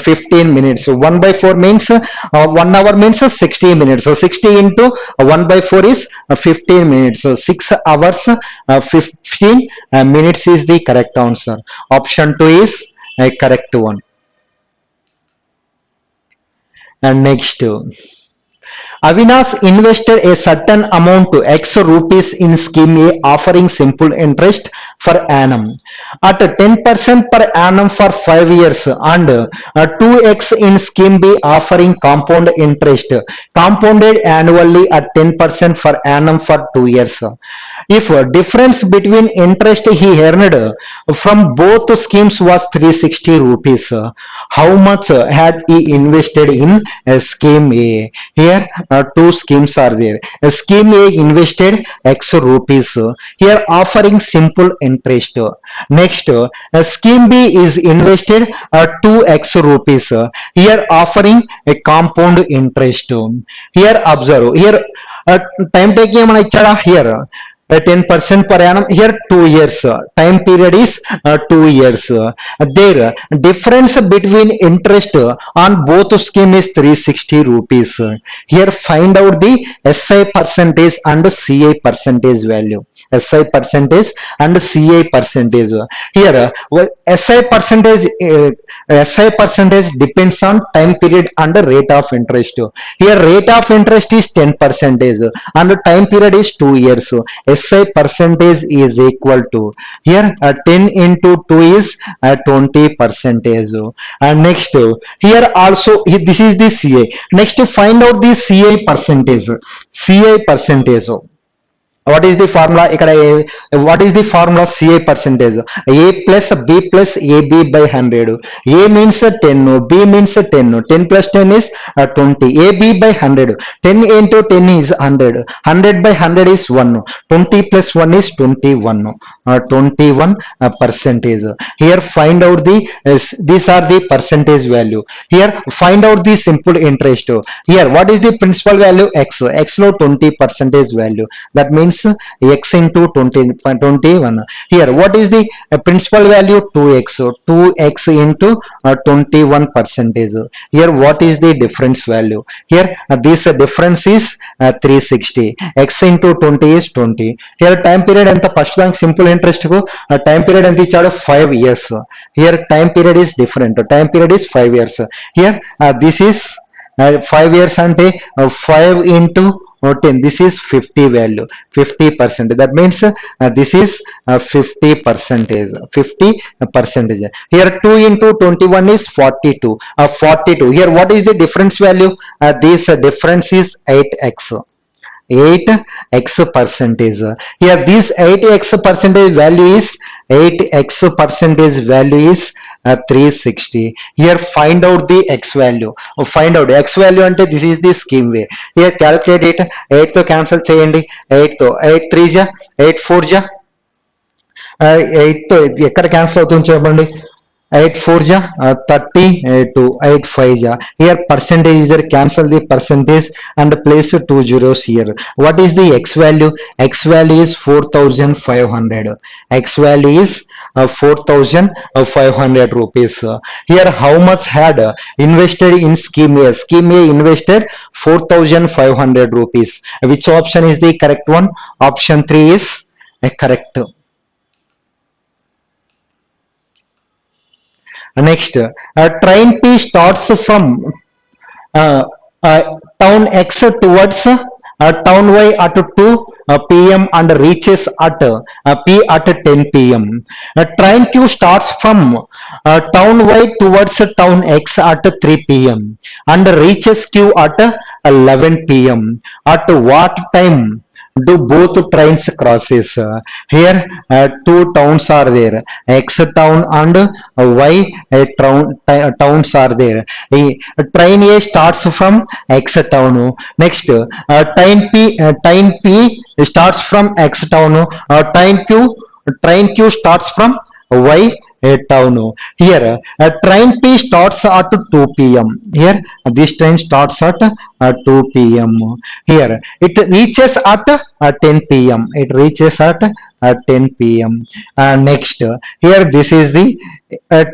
15 minutes. 1 by 4 means 1 hour means 60 minutes. So 60 into 1 by 4 is 15 minutes. 6 hours 15 minutes is the correct answer. Option 2 is a correct one. And next, Avinash invested a certain amount to X rupees in scheme A offering simple interest for annum at 10% per annum for 5 years and 2x in scheme B offering compound interest compounded annually at 10% per annum for 2 years. If difference between interest he earned from both schemes was 360 rupees, how much had he invested in scheme A. Here two schemes are there. Scheme A invested X rupees. Here offering simple interest. Next, scheme B is invested 2x rupees. Here offering a compound interest. Here observe. Here time taking ఏమైనా ఇచ్చాడా? Here 10% per annum. Here 2 years. Time period is 2 years. There difference between interest on both scheme is 360 rupees. Here find out the SI percentage and CI percentage value. SI percentage and CI percentage. Here SI percentage depends on time period and rate of interest. Here rate of interest is 10% and time period is 2 years. SI percentage is equal to here 10 into 2 is 20%. And next here also this is the CI. Next to find out the CI percentage. CI percentage. What is the formula? What is the formula? CI percentage. A plus B plus AB by 100. A means 10, B means 10. 10 plus 10 is 20. AB by 100. 10 into 10 is 100. 100 by 100 is 1. 20 plus 1 is 21. 21 percentage. Here find out the these are the percentage value. Here find out the simple interest. Here what is the principal value? X. X low 20 percentage value. That means x into 21. Here what is the principal value? 2x. 2x into 21%. Here what is the difference value? Here this difference is 360. X into 20 is 20. Here time period and the first bank simple interest go time period and the chart 5 years. Here time period is different. Time period is 5 years. Here this is 5 years ante 5 into 10. This is 50 value. 50%. That means this is 50%. 50%. Here 2 into 21 is 42. 42. Here what is the difference value? This difference is 8x. 8x percentage. Here this 8x percentage value is 8x percentage value is 360. Here find out the x value. Find out x value ante this is the scheme way. Here calculate it. 8 to cancel cheyandi. 8 to 8 3 ja 8 4 ja 8 to ekkada cancel avutundi chepandi. 8 4 ja 32. 8 5 ja. Here percentage is there. Cancel the percentage and place 2 zeros here. What is the x value? X value is 4500. X value is 4500 rupees. Here how much had invested in scheme A? Scheme A invested 4500 rupees. Which option is the correct one? Option 3 is correct. Next, train P starts from town X towards town Y at 2 p.m. and reaches at P at 10 p.m. Train Q starts from town Y towards town X at 3 p.m. and reaches Q at 11 p.m. At what time do both trains crosses? Here two towns are there. X town and Y towns are there. Train A starts from X town. Next train P starts from X town. Train Q starts from Y town. Here train P starts at 2 p.m. Here this train starts at 2 p.m. Here it reaches at 10 p.m. It reaches at 10 p.m. Next here this is the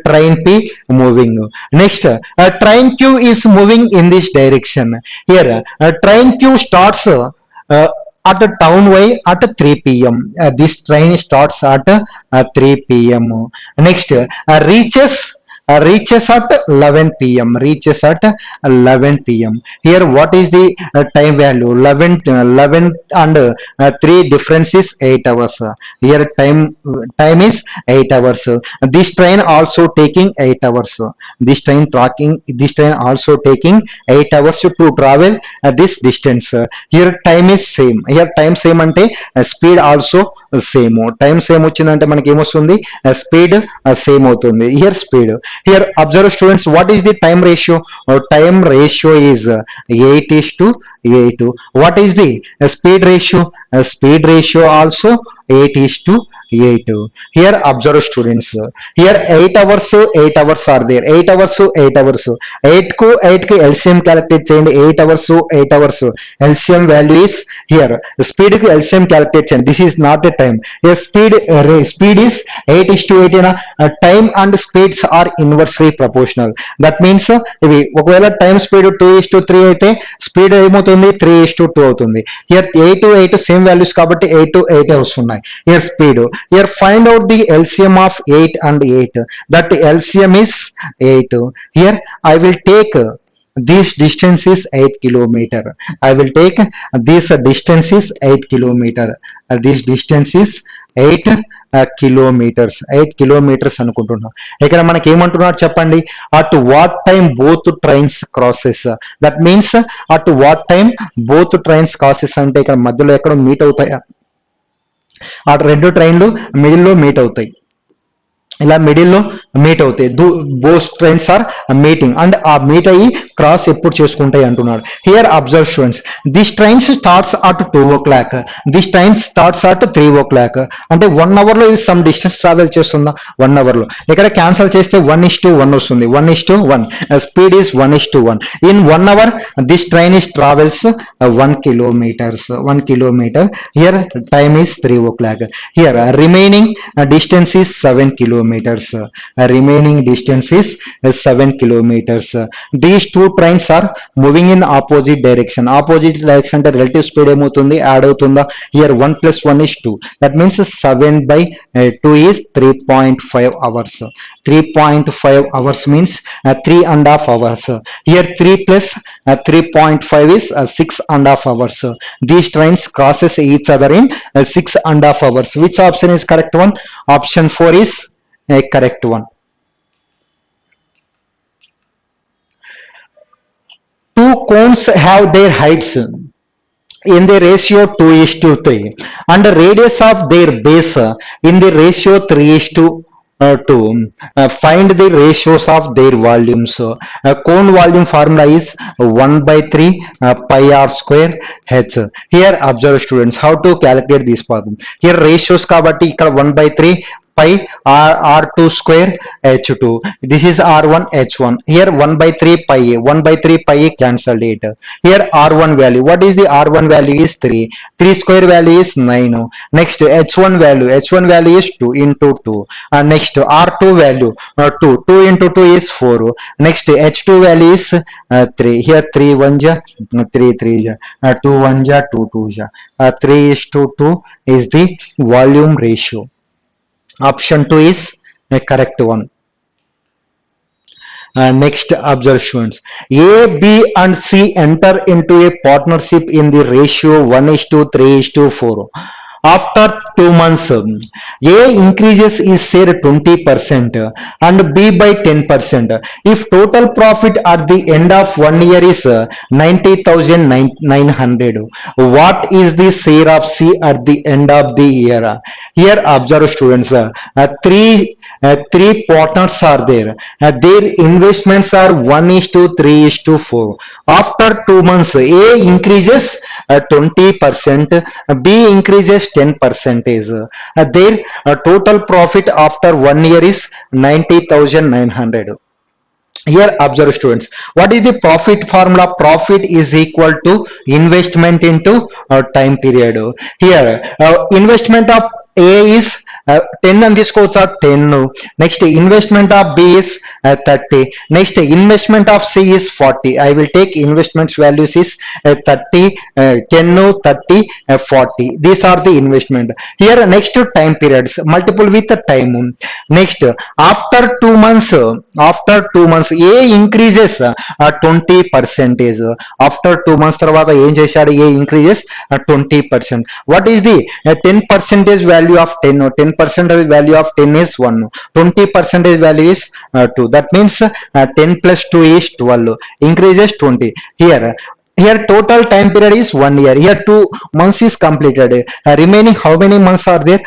train P moving. Next train Q is moving in this direction. Here train Q starts at the town way at 3 p.m. This train starts at 3 p.m. Next reaches at 11 p.m. Reaches at 11 p.m. Here what is the time value? 11 and 3 difference is 8 hours. Here time is 8 hours. This train also taking 8 hours. This train also taking 8 hours to travel this distance. Here time is same. Here time same ante speed also same, time same వచ్చిందంటే మనకి ఏమొస్తుంది, speed same అవుతుంది. Here speed, here observe students, what is the time ratio? Time ratio is 8:8. What is the speed ratio? Speed ratio also 8:8. Here observe students, here 8 hours are there, 8 hours, 8 కు 8 కి LCM calculate చేయండి, 8 hours LCM value is here, speed కి LCM calculate చేయండి, this is not a time, here speed is 8:8 na, time and speeds are inversely proportional, that means ఇవి ఒకవేళ time speed 2:3 అయితే speed ఏమవుతుంది, 3:2 అవుతుంది. హియర్ 8:8 సేమ్ వాల్యూస్ కాబట్టి 8:8 వస్తున్నాయి. Here speed, here find out the LCM of 8 and 8, that LCM is 8. Here I will take this distance is 8 kilometer. I will take this distance is 8 kilometer. This distance is 8 kilometres, 8 kilometres అనుకుంటున్నాం. ఇక్కడ మనకి ఏమంటున్నారు చెప్పండి, at what time both trains crosses, that means at what time both trains crosses అంటే ఇక్కడ మధ్యలో ఎక్కడ meet అవుతాయా, ఆ రెండు ట్రైన్లు మిడిల్లో మీట్ అవుతాయి, ఇలా మిడిల్లో మీట్ అవుతాయి, both trains are meeting, and ఆ మీట్ అయ్యి క్రాస్ ఎప్పుడు చేసుకుంటాయి అంటున్నాడు. Here observe students, this trains starts at 2 o'clock, this train starts at 3 o'clock, అంటే 1 hour లో ఇది సమ్ డిస్టెన్స్ ట్రావెల్ చేస్తుందా, 1 hour లో. ఇక్కడ క్యాన్సల్ చేస్తే 1:1 వస్తుంది, 1:1, speed is 1:1. In 1 hour this train is travels 1 kilometer. Here time is 3 o'clock. Here remaining distance is 7 kilometers. Remaining distance is 7 kilometers. These two trains are moving in opposite direction. Opposite direction అంటే relative speed ఏమవుతుంది, add అవుతుందా. Here 1 plus 1 is 2. That means 7/2 is 3.5 hours. 3.5 hours means 3.5 hours. Here 3 plus 3.5 is 6.5 hours. These trains crosses each other in 6.5 hours. Which option is correct one? Option 4 is a correct one. Two cones have their heights in the ratio 2:3 and the radius of their base in the ratio 3:2. Find the ratios of their volumes. Cone volume formula is 1/3 pi r square h. Here observe students how to calculate this problem. Here ratios kabatti ikkada 1/3 pi r2 square h2. This is r1 h1. Here 1/3 pi a, 1/3 pi a cancelled it. Here r1 value, what is the r1 value is 3. 3 square value is 9. Next h1 value is 2 into 2. Next r2 value 2. 2 into 2 is 4. Next h2 value is 3. Here 3 1 ja 3 3 ja 2 1 ja 2 2 ja 3:2 is the volume ratio. Option 2 is a correct one. Next observations, A, B and C enter into a partnership in the ratio 1:3:4. After 2 months, A increases his share 20% and B by 10%. If total profit at the end of 1 year is 90,900, what is the share of C at the end of the year? Here observe students, three partners are there. Their investments are 1:3:4. After 2 months, A increases 20%, B increases 10%. Their total profit after 1 year is 90,900. Here observe students, what is the profit formula? Profit is equal to investment into time period. Here investment of A is 10 అని తీసుకోవచ్చా, 10. Next investment of B is 30. Next investment of C is 40. I will take investments values is 30, 10, 30, 40. These are the investment. Here next time periods multiple with time. Next after 2 months, A increases 20%. After 2 months తర్వాత ఏం చేశాడు, A increases 20%. What is the 10% value of 10? 10% value of 10 is 1. 20% value is 2. That means 10 plus 2 is 12. Increases 20. Here here total time period is 1 year. Here 2 months is completed. Remaining how many months are there?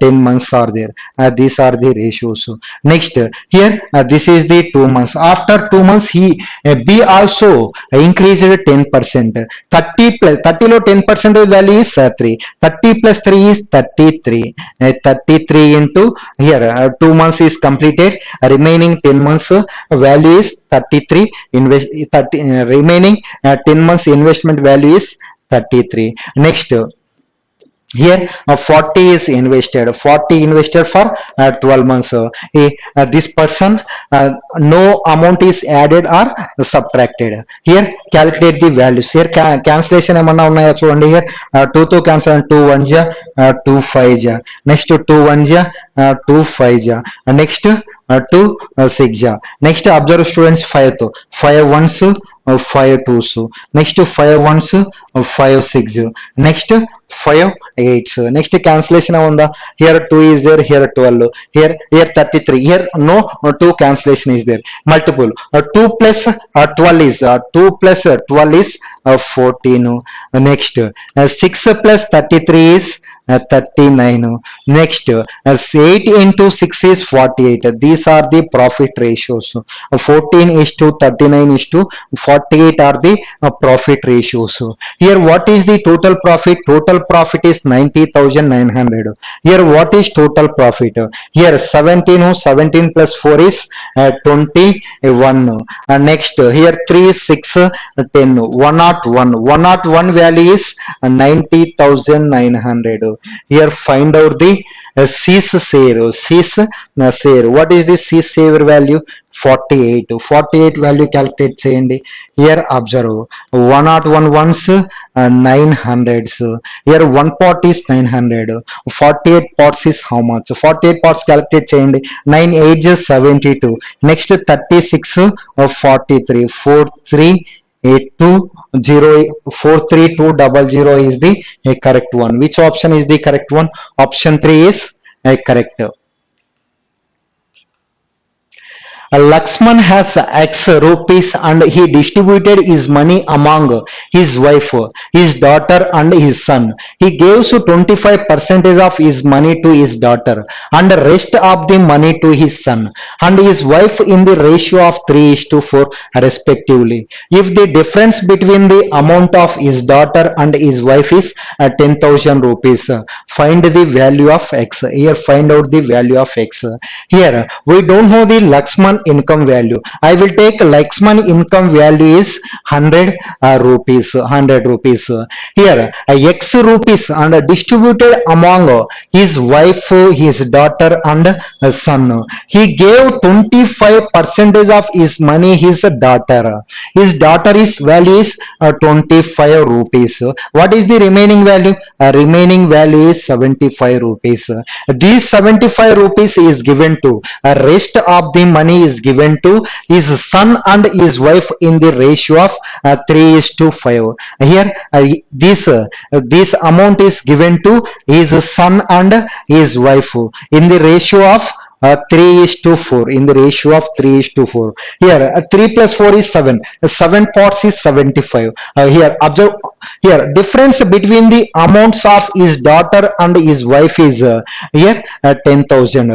10 months are there. These are the ratios. Next, here this is the 2 months. After 2 months, he B also increased 10%. 30 plus 30 lo 10% value is 3. 30 plus 3 is 33. 33 into here 2 months is completed. Remaining 10 months value is 33. Invest 30 remaining 10 months investment value is 33. Next, here 40 is invested, 40 invested for 12 months. This person, no amount is added or subtracted. Here calculate the values. Here cancellation ఏమన్నా ఉన్నాయా చూడండి. Here 2 తో cancel 2 1 ja 2 5 ja. Next 2 1 ja 2 5 ja. Next 2 6 ja. Next observe students 5 తో 5 ones 5 twos. Next 5 ones 5 6. Next 5 8s. Next cancellation avunda. Here 2 is there, here 12, here 33. Here no 2 cancellation is there. Multiple 2 plus 12 is 2 plus 12 is 14. Next 6 plus 33 is 39. Next 8 into 6 is 48. These are the profit ratios. 14 is to 39 is to 48 are the profit ratios. Here what is the total profit? Total profit is 90,900. Here what is total profit? Here 17 plus 4 is 21. Next here 3 6 10 101 value is 90,900. Here find out the cease share. What is the cease share value? 48 value calculate cheyandi. Here observe 101 ones 900s. Here 1 part is 900. 48 parts is how much? 48 parts calculate cheyandi. 9 8 is 72. Next 36 43 43200 is the correct one. Which option is the correct one? Option 3 is correct. Lakshman has X rupees and he distributed his money among his wife, his daughter and his son. He gives 25% of his money to his daughter and the rest of the money to his son and his wife in the ratio of 3:4 respectively. If the difference between the amount of his daughter and his wife is 10,000 rupees, find the value of X. Here find out the value of X. Here we don't know the Lakshman income value. I will take Lakshman income value is 100 rupees. 100 rupees. Here X rupees and distributed among his wife, his daughter and son. He gave 25% of his money his daughter. His daughter is value is 25 rupees. What is the remaining value? Remaining value is 75 rupees. These 75 rupees is given to rest of the money is given to his son and his wife in the ratio of 3:5. Here this amount is given to his son and his wife in the ratio of 3:4, in the ratio of 3:4. Here 3 plus 4 is 7. 7 parts is 75. Here observe, here difference between the amounts of his daughter and his wife is here 10,000.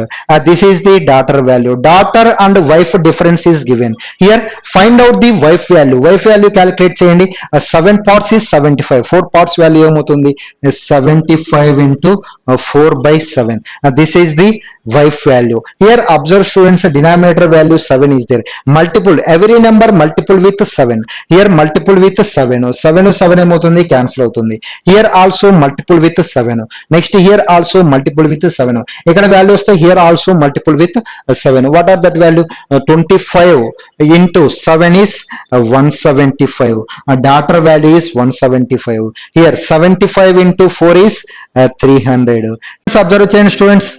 This is the daughter value. Daughter and wife difference is given. Here find out the wife value. Wife value calculate cheyandi. 7 parts is 75. 4 parts value ఏమవుతుంది? 75 into 4 by 7. This is the wife value. Here observe students, denominator value 7 is there. Multiple every number multiple with 7. Here multiple with 7. 7 ఏమవుతుంది? Cancel అవుతుంది. Here also multiple with 7. Next here also multiple with 7. ఇక్కడ value వస్తే here also multiple with 7. What are that value? 25 into 7 is 175. Daughter value is 175. Here 75 into 4 is 300. Observe చేయండి students.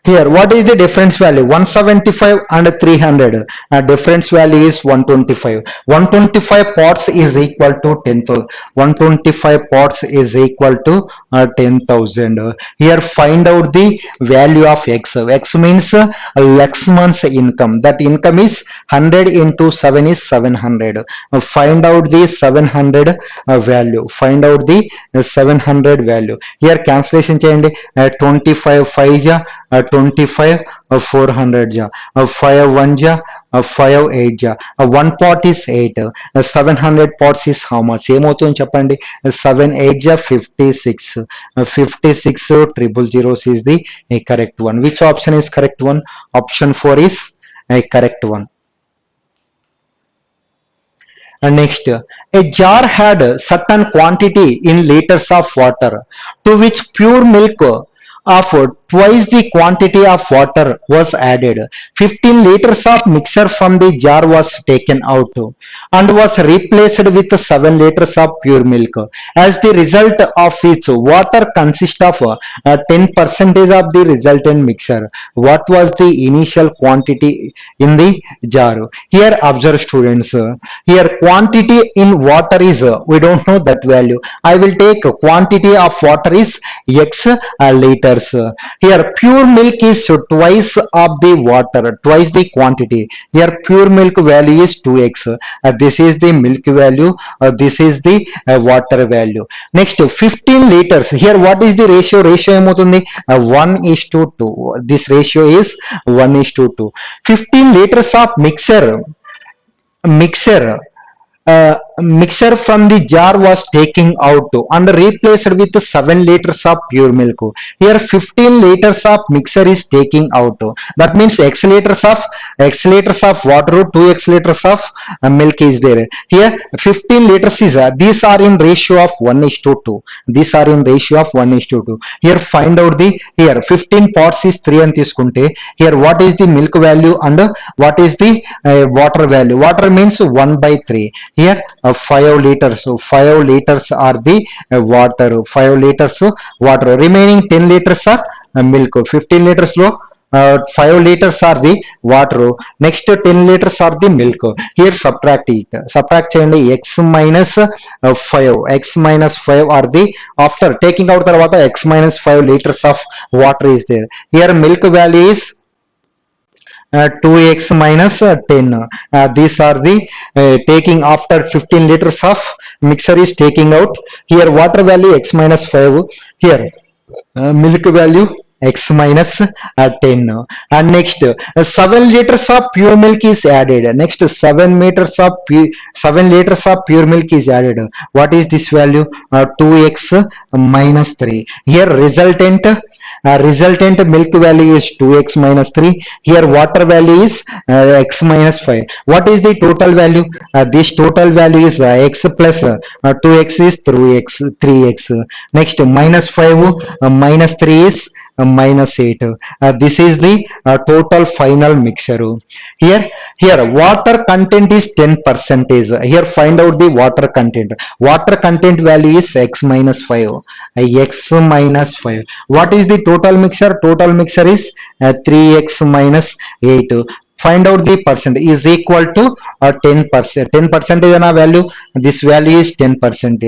Here, what is the difference value? 175 and 300. Difference value is 125. 125 parts is equal to 10,000. 125 parts is equal to 10,000. Here, find out the value of X. X means Lexman's income. That income is 100 into 7 is 700. Find out the 700 value. Find out the 700 value. Here, cancellation cheyandi. 25 5 ja 25 400 ja 5 1 ja 5 8 ja 1 pot is 8 700 pots is how much ఏమవుతుంది చెప్పండి 7 8 ja 56 56 triple zeros is the correct one. Which option is correct one? Option 4 is a correct one. And next, a jar had a certain quantity in liters of water to which pure milk of twice the quantity of water was added. 15 liters of mixture from the jar was taken out and was replaced with 7 liters of pure milk. As the result of which water consists of 10% of the resultant mixture. What was the initial quantity in the jar? Here observe students. Here quantity in water is, we don't know that value. I will take quantity of water is X liters. Here pure milk is twice of the water, twice the quantity. Here pure milk value is 2x. This is the milk value, this is the water value. Next 15 liters. Here what is the ratio? Ratio ఏమవుతుంది 1:2. This ratio is 1:2. 15 liters of mixture from the jar was taken out and replaced with 7 liters of pure milk. Here 15 liters of mixture is taken out. That means x liters of water, 2x liters of milk is there. Here 15 liters is, these are in ratio of 1:2. These are in ratio of 1:2. Here find out the, here 15 parts is 3 and తీసుకుంటే here what is the milk value and what is the water value? Water means 1/3. Here 5 liters. So 5 liters are the water. 5 liters water. Remaining 10 liters are milk. 15 liters lo 5 liters are the water. Next 10 liters are the milk. Here subtract it. Subtract cheyandi. X minus 5. X minus 5 are the, after taking out tarvata x minus 5 liters of water is there. Here milk value is 2x minus 10. These are the taking after 15 liters of mixture is taking out. Here water value x minus 5. Here milk value x minus 10. And next 7 liters of pure milk is added. Next 7 liters of pure milk is added. What is this value? 2x minus 3. Here resultant milk value is 2x minus 3. Here water value is x minus 5. What is the total value? This total value is x plus 2x is 3x. Next minus 5 minus 3 is minus 8. This is the total final mixture. Here water content is 10%. Here find out the water content. Water content value is x minus 5. X minus 5. What is the total mixture? Total mixture is 3x minus 8. Find out the percent is equal to 10%. 10% is a value. This value is 10%.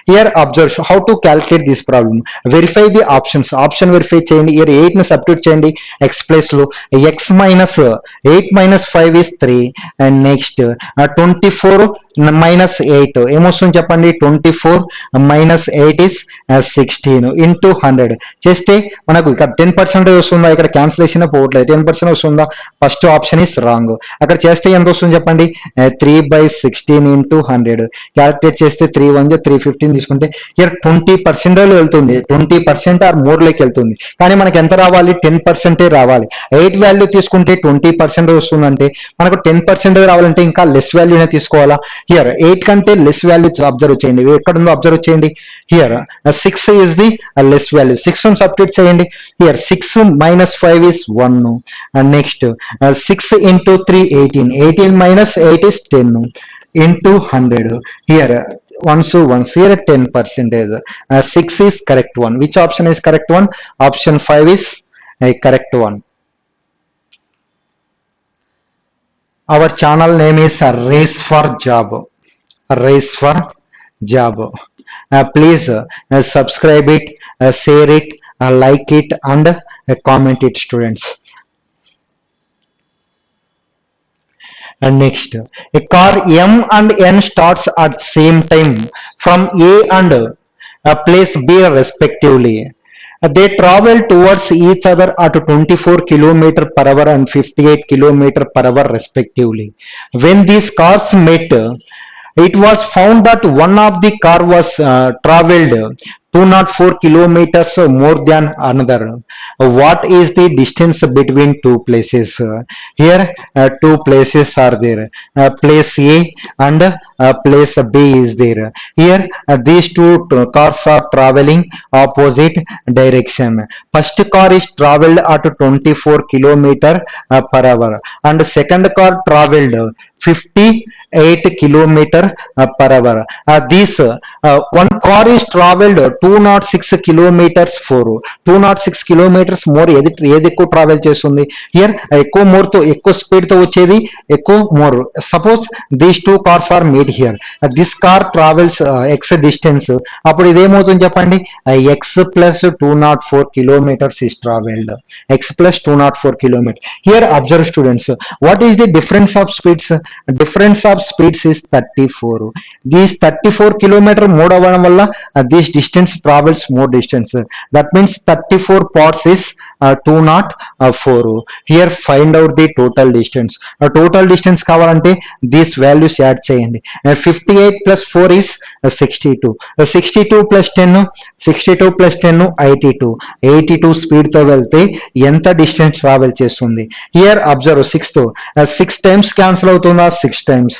Here observe how to calculate this problem. Verify the options. Option verify cheyandi. Here 8 ను substitute cheyandi. X place lo x minus 8 minus 5 is 3. And next 24 minus 8 ఏమొస్తుంది చెప్పండి. 24 minus 8 is 16 into 100 చేస్తే మనకు ఇక్కడ 10% వస్తుందా? ఇక్కడ cancellation పోవట్లేదు. 10% వస్తుందా? First option is wrong. అక్కడ చేస్తే ఎంత వస్తుంది చెప్పండి. 3/16 into 100 క్యాలిక్యులేట్ చేస్తే 3 1 315 తీసుకుంటే here 20% వెళ్తుంది. 20% ఆర్ మోర్ లైక్ వెళ్తుంది. కానీ మనకి ఎంత రావాలి? 10% రావాలి. 8 వాల్యూ తీసుకుంటే 20% వస్తుందంటే మనకు 10% రావాలంటే ఇంకా లెస్ వాల్యూనే తీసుకోవాలా? హియర్ 8 కంటే లెస్ వాల్యూ అబ్జర్వ్ చేయండి. ఎక్కడ ఉందో అబ్జర్వ్ చేయండి. Here 6 is the less value. 6 ను సబ్స్టిట్యూట్ చేయండి. Here 6 minus 5 is 1. And next 6 into 3 18. 18 minus 8 is 10 into 100. Here once here 10%. 6 is correct one. Which option is correct one? Option 5 is a correct one. Our channel name is Race for Job. Race for Job. Please subscribe it, share it, like it, and comment it, students. And next, a car M and N starts at same time from A and place B respectively. They travel towards each other at 24 km per hour and 58 km per hour respectively. When these cars met, it was found that one of the car was traveled 204 kilometers more than another. What is the distance between two places? Here, two places are there. Place A and place B is there. Here, these two cars are traveling opposite direction. First car is traveled at 24 kilometer per hour, and second car traveled 58 kilometer per hour. This one car is traveled 206 kilometers for 206 kilometers more ఏది ఎక్కువ travel చేస్తుంది here ఎక్కువ more తో ఎక్కువ speed తో వచ్చేది ఎక్కువ more suppose these two cars are made here this car travels x distance అప్పుడు ఇదేమవుతుంది చెప్పండి x plus 204 kilometers is traveled x plus 204 kilometers. Here observe students, what is the difference of speeds? Difference of speeds is 34. These 34 kilometer more అవ్వడం వల్ల this distance travels more distance. That means 34 parts is 204. Here find out the total distance. Total distance కావాలంటే these values add చేయండి. 58 plus 4 is 62. 62 plus 10 62 plus 10 82. 82 speed తో వెళ్తే ఎంత distance travel చేస్తుంది? Here observe 6 times cancel అవుతుందా? 6 times.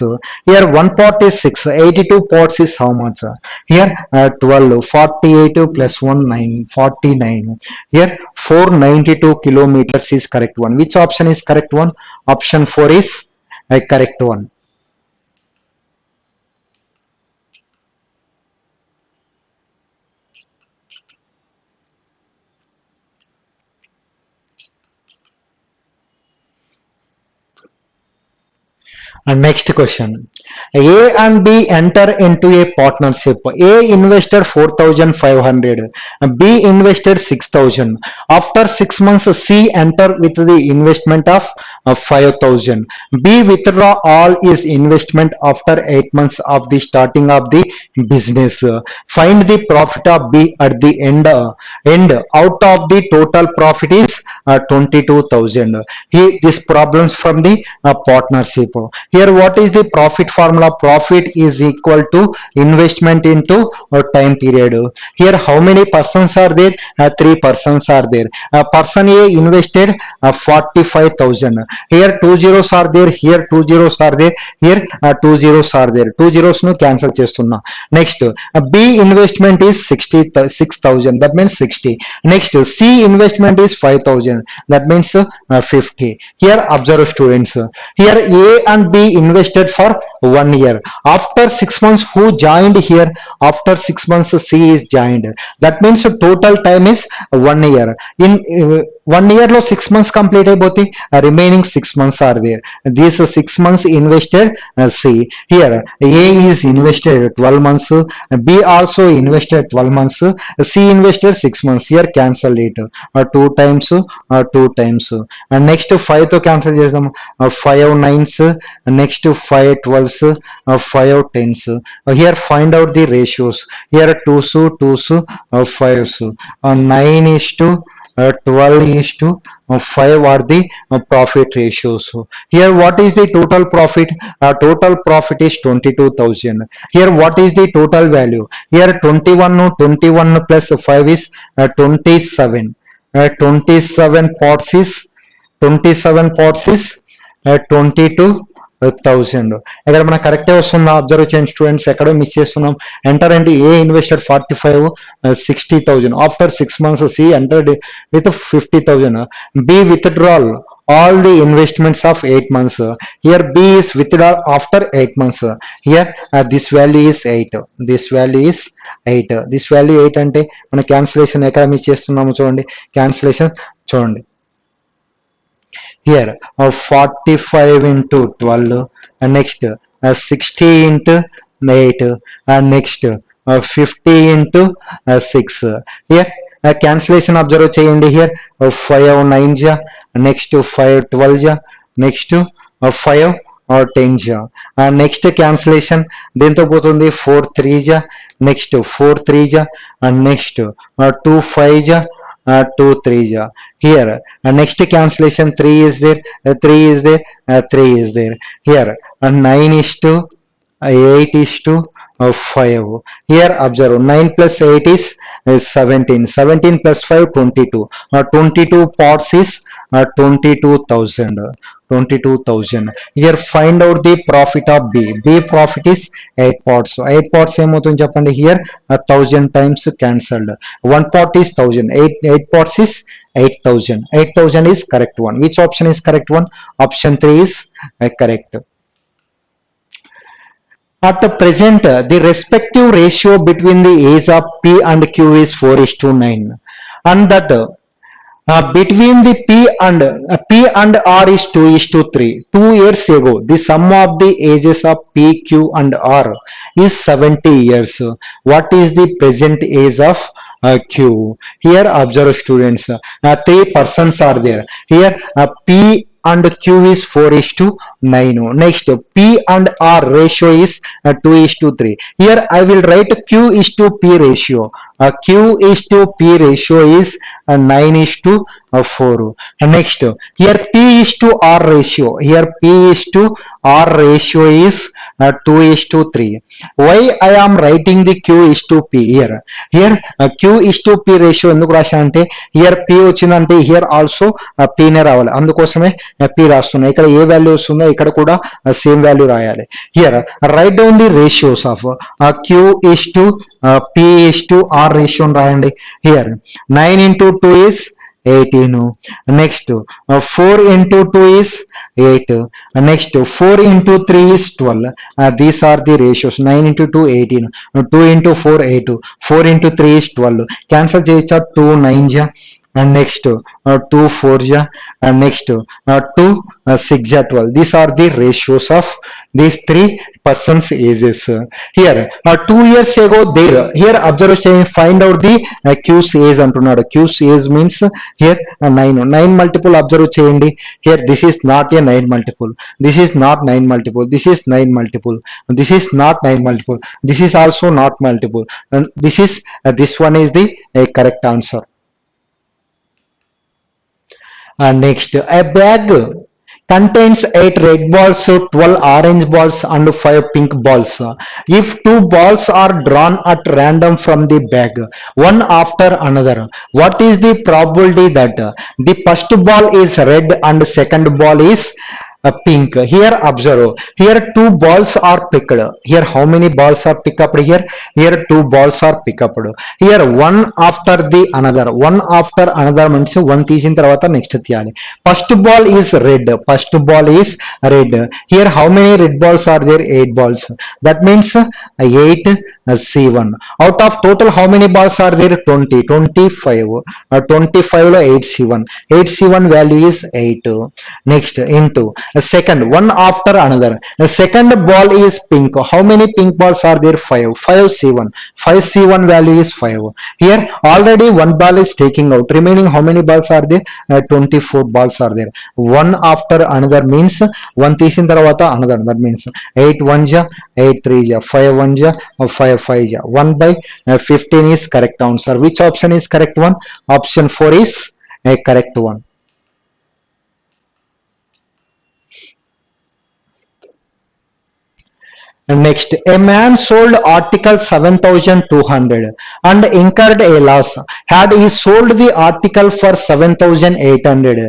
Here 1 part is 6. 82 parts is how much? Here 12. 48 plus 1 9 49. Here 492 kilometers is correct one. Which option is correct one? Option 4 is a correct one. And next question. A and B enter into a partnership. A invested 4,500. B invested 6,000. After 6 months, C enter with the investment of 5,000. B withdraw all his investment after 8 months of the starting of the business. Find the profit of B at the end. Out of the total profit is 22,000. This problems from the partnership. Here what is the profit formula? Profit is equal to investment into time period. Here how many persons are there? 3 persons are there. Person A invested 45,000. Here 2 zeros are there. Here 2 zeros are there. Here 2 zeros are there. 2 zeros nu cancel chestunna. Next B investment is 66,000. That means 60. Next C investment is 5,000. That means 50. Here observe students. Here A and B invested for 1 year. After 6 months who joined here? After 6 months C is joined. That means total time is 1 year. In 1 year lo 6 months complete అయిపోతే remaining 6 months are there. These 6 months invested C. Here A is invested 12 months. B also invested 12 months. C invested 6 months. Here cancel it. 2 times 2 times. And next 5 తో cancel చేద్దాం. 5 9s. Next 5 12s. 5 10s. Here find out the ratios. Here 2s 2s 5s. 9 is to 12 is to 5 are the profit ratios. Here what is the total profit? Total profit is 22,000. Here what is the total value? Here 21 plus 5 is 27. 27 parts is 22,000. ఇక్కడ మన కరెక్టే వస్తుందా? Observe చేయండి students, ఎక్కడో miss చేస్తున్నాం. Enter అంటే ఏ invested 45 60,000. After 6 months C entered with 50,000. B withdrawal all the investments of 8 months. Here B is withdrawal after 8 months. Here this value is 8. This value is 8. This value 8 అంటే మన cancellation ఎక్కడ miss చేస్తున్నాము చూడండి. Cancellation చూడండి. Here 45 into 12, next 60 into 8, next 50 into 6. Here cancellation observe చేయండి. Here 5 9 ja, next 5 12 ja, next 5 10 ja, next cancellation దీంతో పోతుంది 4 3 ja, next 4 3 ja, next 2 5 ja, 2 3 ja. Here next cancellation 3 is there, 3 is there, 3 is there. Here 9 is to 8 is to 5. Here observe 9 plus 8 is 17, 17 plus 5 22, 22 pots is 22,000, 22,000. Here find out the profit of B. B profit is 8 pots. So 8 pots ఏమవుతుంది చెప్పండి. Here 1000 times cancelled. 1 pot is 1000. 8 pots is 8,000. 8,000 is correct one. Which option is correct one? Option 3 is correct. At present, the respective ratio between the age of P and Q is 4:9, and that between the P and R is 2:3. 2 years ago, the sum of the ages of P, Q, and R is 70 years. What is the present age of Q? Here, observe students. 3 persons are there. Here, P and Q is 4:9. Next, P and R ratio is 2:3. Here I will write Q is to P ratio. Q is to P ratio is 9:4. Next, here P is to R ratio. Here P is to R ratio is 2:3. Why I am writing the Q is to P here? Here Q is to P ratio ఎందుకు రాశా అంటే here P వచ్చిందంటే here also P నే రావాలి. అందుకోసమే P రాస్తున్నా. ఇక్కడ ఏ value వస్తుందో ఇక్కడ కూడా సేమ్ వాల్యూ రాయాలి. Here write down the ratios of Q is to P is to R ratio రాయండి. Here 9 into 2 is 18. Next 4 into 2 is 8. Next 4 into 3 is 12. These are the ratios. 9 into 2 18. 2 into 4 8. 4 into 3 is 12. Cancel చేయొచ్చా? 2 9 ja, and next 2 4 ja, and next 2 6 ja 12. These are the ratios of these 3 persons ages. Here 2 years ago there. Here observe చేయండి. Find out the Q's age అంటున్నాడు. Q's age means here 9 multiple observe చేయండి. Here this is not a 9 multiple. This is not 9 multiple. This is 9 multiple. This is not 9 multiple. This is also not multiple. And this is this one is the correct answer. Next, a bag contains 8 red balls, 12 orange balls, and 5 pink balls. If 2 balls are drawn at random from the bag, one after another, what is the probability that the first ball is red and second ball is pink? Here observe. Here 2 balls are picked. Here how many balls are picked up? Here 2 balls are picked up. Here one after the another. One after another means one తీసిన తర్వాత next తీయాలి. First ball is red. First ball is red. Here how many red balls are there? 8 balls. That means 8 C1. Out of total how many balls are there? 20. 25. 25 లో 8 C1. 8 C1 value is 8. Next into second one after another. The second ball is pink. How many pink balls are there? 5. 5 C1. 5 C1 value is 5. Here already one ball is taking out. Remaining how many balls are there? 24 balls are there. One after another means one తీసిన తర్వాత another. That means 8 1 ja, 8 3 ja, 5 1 ja, 5 5 ja. 1 by 15 is correct answer. Which option is correct one? Option 4 is a correct one. Next, a man sold article 7,200 and incurred a loss. Had he sold the article for 7,800,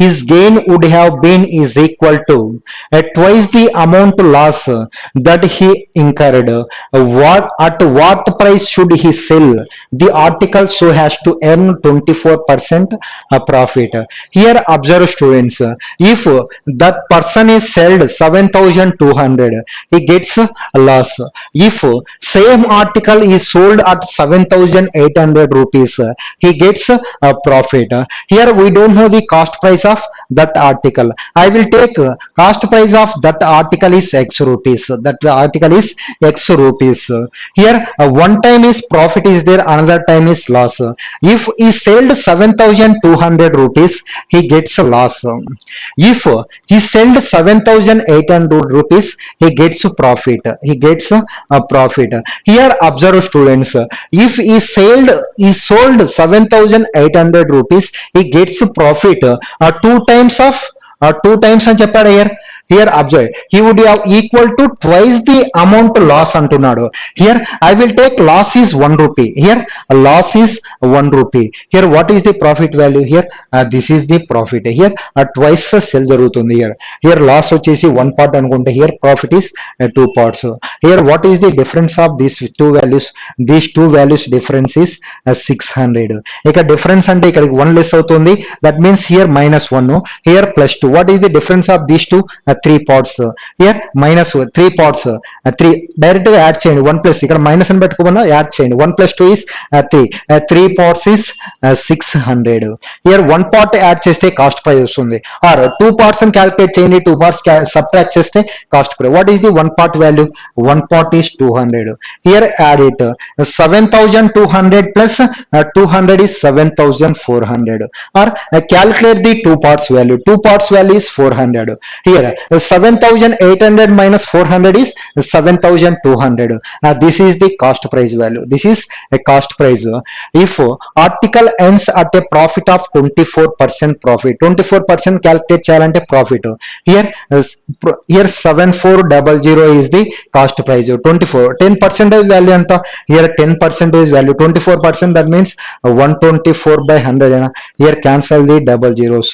his gain would have been is equal to twice the amount loss that he incurred. At what price should he sell the article so as to earn 24% profit? Here observe students. If that person is sold 7,200, he gets a loss. If same article is sold at 7,800 rupees, he gets a profit. Here we don't know the cost price of that article. I will take cost price of that article is X rupees. That article is X rupees. Here one time is profit is there, another time is loss. If he sold 7,200 rupees, he gets a loss. If he sold 7,800 rupees, he gets a profit. He gets a profit. Here observe students. If he sold 7,800 rupees, he gets a profit. Two times of two times అని చెప్పాడు here observe, he would have equal to twice the amount loss అంటున్నాడు. Here I will take loss is 1 rupee. Here loss is 1 rupee. Here what is the profit value? Here this is the profit. Here twice sell జరుగుతుంది. Here loss వచ్చేసి 1 part అనుకుంటే here profit is 2 parts. Here what is the difference of these two values? These two values difference is 600. ఇక difference అంటే ఇక్కడికి 1 less అవుతుంది. That means here -1. Here +2. What is the difference of these two? 3 parts. Here -3 parts. 3 direct గా add చేయండి. 1 plus ఇక్కడ minus అని పెట్టుకోమన్నా add చేయండి. 1 + 2 is 3. 3 parts is 600. Here 1 part add చేస్తే కాస్ట్ ప్రైస్ వస్తుంది. ఆర్ 2 parts అని క్యాలిక్యులేట్ చేయండి. 2 parts సబ్ట్రాక్ట్ చేస్తే cost price. What is the 1 part value? 1 part is 200. Here add it. 7,200 plus 200 is 7,400. Or calculate the 2 parts value. 2 parts value is 400. Here 7,800 minus 400 is 7,200. This is the cost price value. This is a cost price. If article ends at a profit of 24% profit, 24% calculate చేయాలంటే profit. Here 7400 is the cost price. 24 10% value ఎంత? Here 10% value. 24%, that means 124 by 100. Here cancel the double zeros.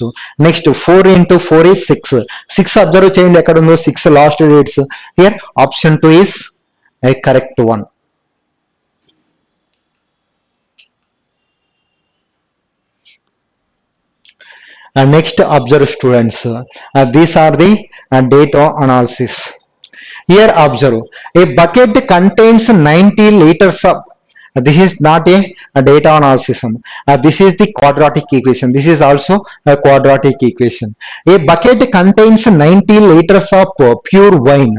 Next 4 into 4 is 6. 6 observe చేయండి ఎక్కడ ఉందో. 6 last dates. Here option 2 is a correct one. Next observe students. These are the data analysis. Here observe, a bucket contains 90 liters of, this is not a data analysis. This is the quadratic equation. This is also a quadratic equation. A bucket contains 90 liters of pure wine,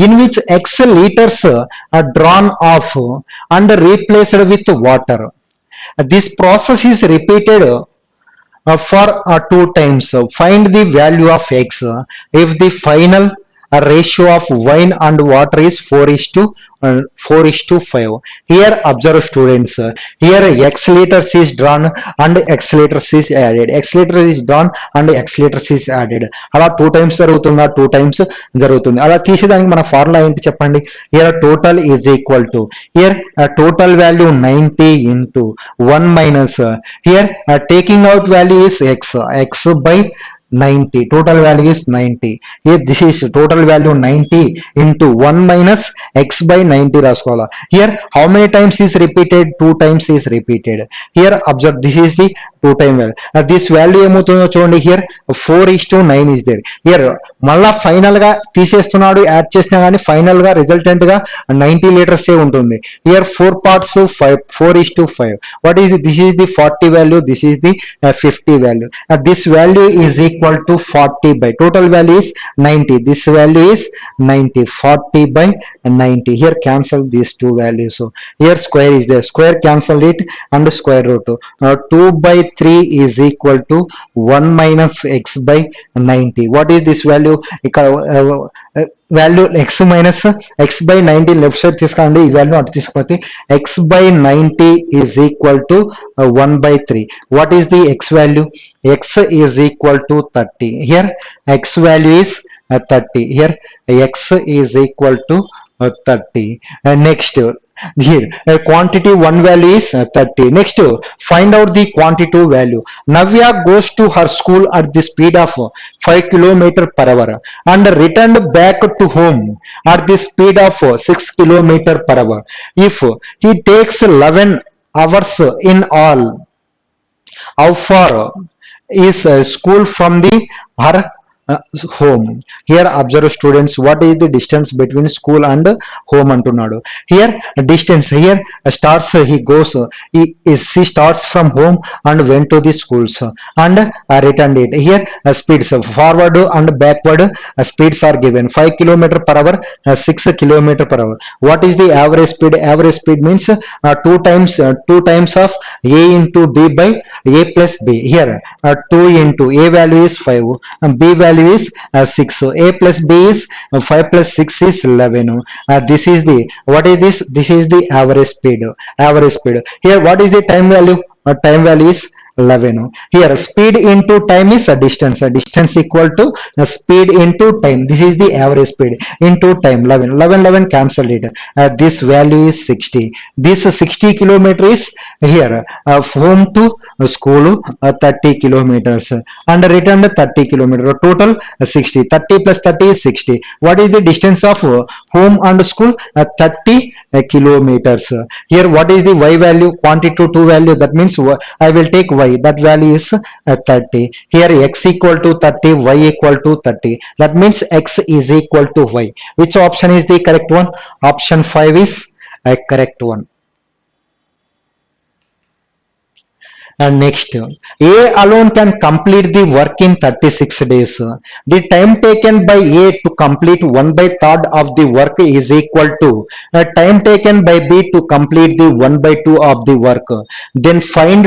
in which X liters are drawn off and replaced with water. This process is repeated for 2 times. Find the value of X if the final ratio of wine and water is 4:5. Here observe students. Here X liters is drawn and X liters is added. X liters is drawn and X liters is added. అలా 2 times జరుగుతుందా? 2 times జరుగుతుంది. అలా తీసేదానికి మన formula ఏంటి చెప్పండి. Here total is equal to, here total value 90 into 1 minus, here taking out value is X by 90. Total value is 90. Here this is total value 90 into 1 minus X by 90 రాసుకోవాలా. Here how many times is repeated? 2 times is repeated. Here observe, this is the 2 time value. This value ఏమవుతుందో చూడండి. Here 4:9 is there. Here మళ్ళా final గా తీసేస్తున్నాడు, add చేసినా కానీ final గా resultant గా 90 litres ఏ ఉంటుంది. Here 4 parts 4:5. What is it? This is the 40 value. This is the 50 value. This value is equal to 40 by, total value is 90. This value is 90. 40 by 90. Here cancel these two values. So here square is there. Square cancel it and square root. 2 by 3 is equal to 1 minus X by 90. What is this value? Value X minus X by 90 left side తీసుకోండి. ఈ value అటు తీసుకపోతే X by 90 is equal to 1 by 3. What is the X value? X is equal to 30. Here X value is 30. Here X is equal to 30. Next, here quantity 1 value is 30. Next, find out the quantity 2 value. Navya goes to her school at the speed of 5 km/h and returned back to home at the speed of 6 km/h. If he takes 11 hours in all, how far is school from the her home. Here observe students, what is the distance between school and home అంటున్నాడు. Here distance, here starts, he goes, he starts from home and went to the schools and returned it. Here speeds, forward and backward speeds are given. 5 kilometer per hour, 6 kilometer per hour. What is the average speed? Average speed means 2 times of a into b by a plus b. Here 2 into a value is 5 and b value is 6. So a plus b is 5 plus 6 is 11. This is the, what is this? This is the average speed. Average speed. Here what is the time value? Time value is 11. Here speed into time is a distance. A distance equal to speed into time. This is the average speed into time. 11. 11, 11 cancel it. This value is 60. This 60 kilometer is here home to school 30 kilometers and return 30 kilometer. Total 60. 30 plus 30 is 60. What is the distance of home and school? 30 kilometers. Here what is the y value? Quantitative 2 value. That means I will take y. That value is 30. Here x equal to 30, y equal to 30. That means x is equal to y. Which option is the correct one? Option 5 is a correct one. And next, A alone can complete the work in 36 days. The time taken by A to complete 1/3 of the work is equal to time taken by B to complete the 1/2 of the work. Then find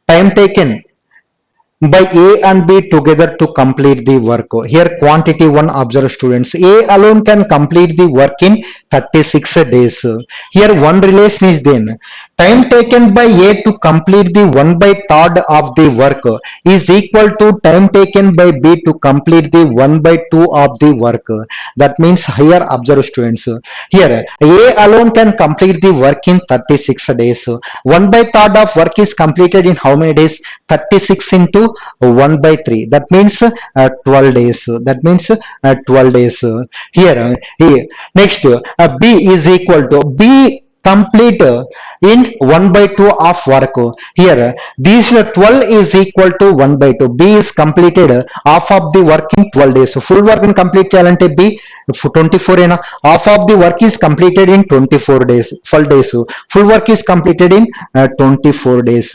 time taken by A and B together to complete the work. Here quantity 1, observe students. A alone can complete the work in 36 days. Here one relation is then time taken by A to complete the 1/3 of the work is equal to time taken by B to complete the 1/2 of the work. That means here observe students. Here A alone can complete the work in 36 days. 1/3 of work is completed in how many days? 36 into 1/3. That means 12 days. That means 12 days. Here next B is equal to B complete in 1/2 of work. Here this 12 is equal to 1/2. B is completed half of the work in 12 days. So full work in complete challenge B 24 ena. Half of the work is completed in 24 days. Full days. Full work is completed in 24 days.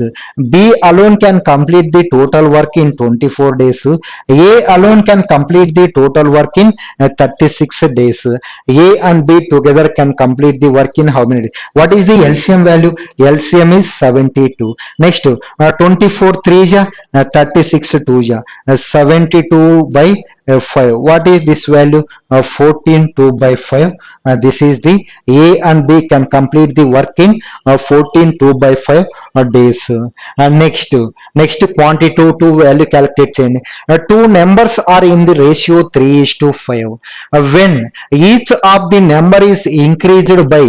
B alone can complete the total work in 24 days. A alone can complete the total work in 36 days. A and B together can complete the work in how many days? What is the LCM value? LCM is 72. Next 24 3 ja 36 2 ja 72 by 5. What is this value? 14 2 by 5. This is the A and B can complete the work in 14 2 by 5 days. Next quantitative 2 value calculate cheyandi. Two numbers are in the ratio 3:5. When each of the number is increased by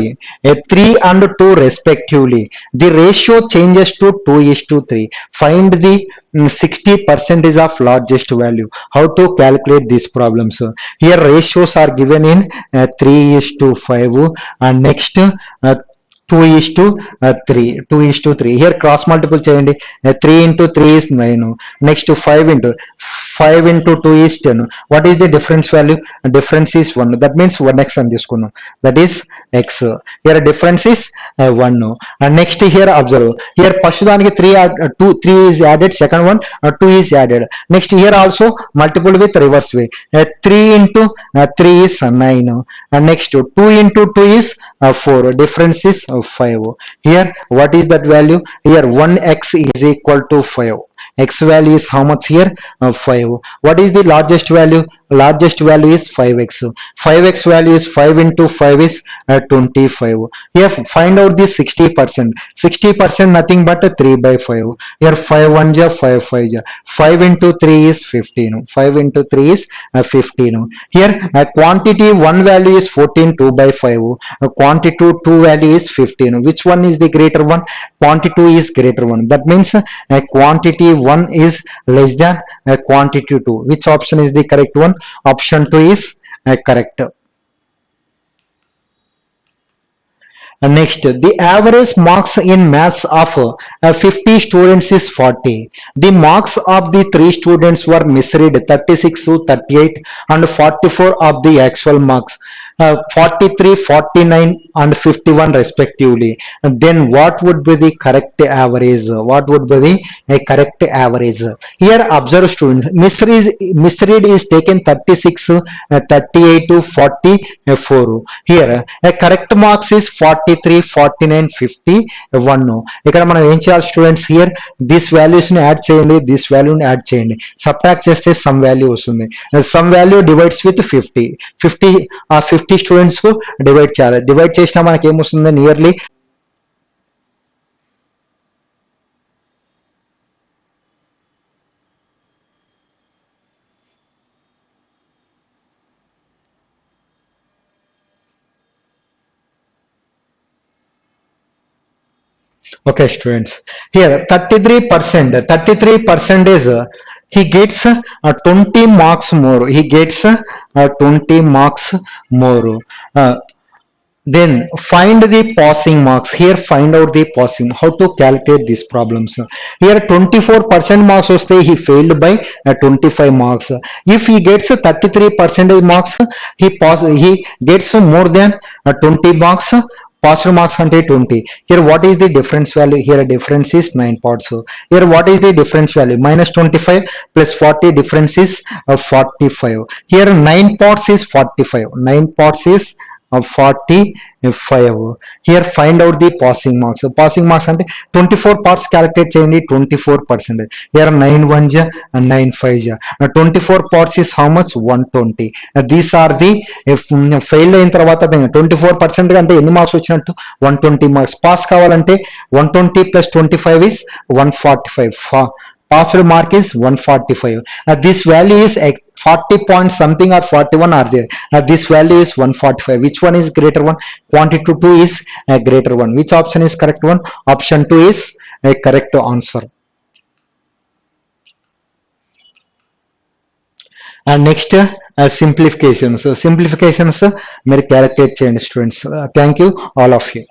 3 and 2 respectively, the ratio changes to 2:3. Find the 60% of largest value. How to calculate these problems? Here ratios are given in 3:5 and next 2:3. 2:3. Here cross multiple cheyandi. 3 into 3 is 9. Next 5 into 2 is 10. What is the difference value? Difference is 1. That means 1x అని తీసుకున్నాం. That is x. Here difference is 1. And next here observe. Here first దానికి 3 is added. Second one 2 is added. Next here also multiple with reverse way. 3 into 3 is 9. And next 2 into 2 is 4. Difference is 5. Here what is that value? Here 1x is equal to 5. X value is how much here? 5. What is the largest value? Largest value is 5x. 5x value is 5 into 5 is 25. Here find out the 60%. 60% nothing but 3 by 5. Here 5 1 ja 5 5 ja. 5 into 3 is 15. 5 into 3 is 15. Here quantity 1 value is 14 2 by 5. Quantity 2 value is 15. Which one is the greater one? Quantity 2 is greater one. That means quantity 1 is less than quantity 2. Which option is the correct one? Option 2 is correct. Next, the average marks in maths of 50 students is 40. The marks of the 3 students were misread 36 to 38 and 44 of the actual marks. 43, 49 and 51 respectively. Then what would be the correct average? What would be the correct average? Here observe students. Misread is taken 36, 38 to 44. Here a correct marks is 43, 49, 51. ఇక్కడ మనం ఏం చేయాలి students? Here this values ని add చేయండి, this వాల్యూని add చేయండి, subtract చేస్తే some value వస్తుంది. Some value divides with 50. 50 students కు డివైడ్ చేయాలి. డివైడ్ చేసినా మనకి ఏమొస్తుంది? Nearly okay students, here 33% is he gets 20 marks more. He gets 20 marks more. Then find the passing marks. Here find out the passing. How to calculate these problems? Here 24% marks will stay, he failed by 25 marks. If he gets 33% marks, he gets more than 20 marks. Passed marks ante 20. Here what is the difference value? Here difference is 9 parts. Here what is the difference value? Minus 25 plus 40, difference is 45. Here 9 parts is 45. 9 parts is 45. Here find out the passing marks. Passing marks ante 24 parts calculate cheyandi, 24%. Here 9 1 and 9 5 24 parts is how much? 120. These are the failed అయిన తర్వాత 24% అంటే ఎన్ని marks వచ్చినట్టు? 120 marks. Pass కావాలంటే 120 plus 25 is 145. Passed mark is 145. This value is 40 point something or 41 are there. This value is 145. Which one is greater one? Quantity 2 is a greater one. Which option is correct one? Option 2 is a correct answer. And next simplifications. Simplifications మీరు calculate చేయండి students. Thank you all of you.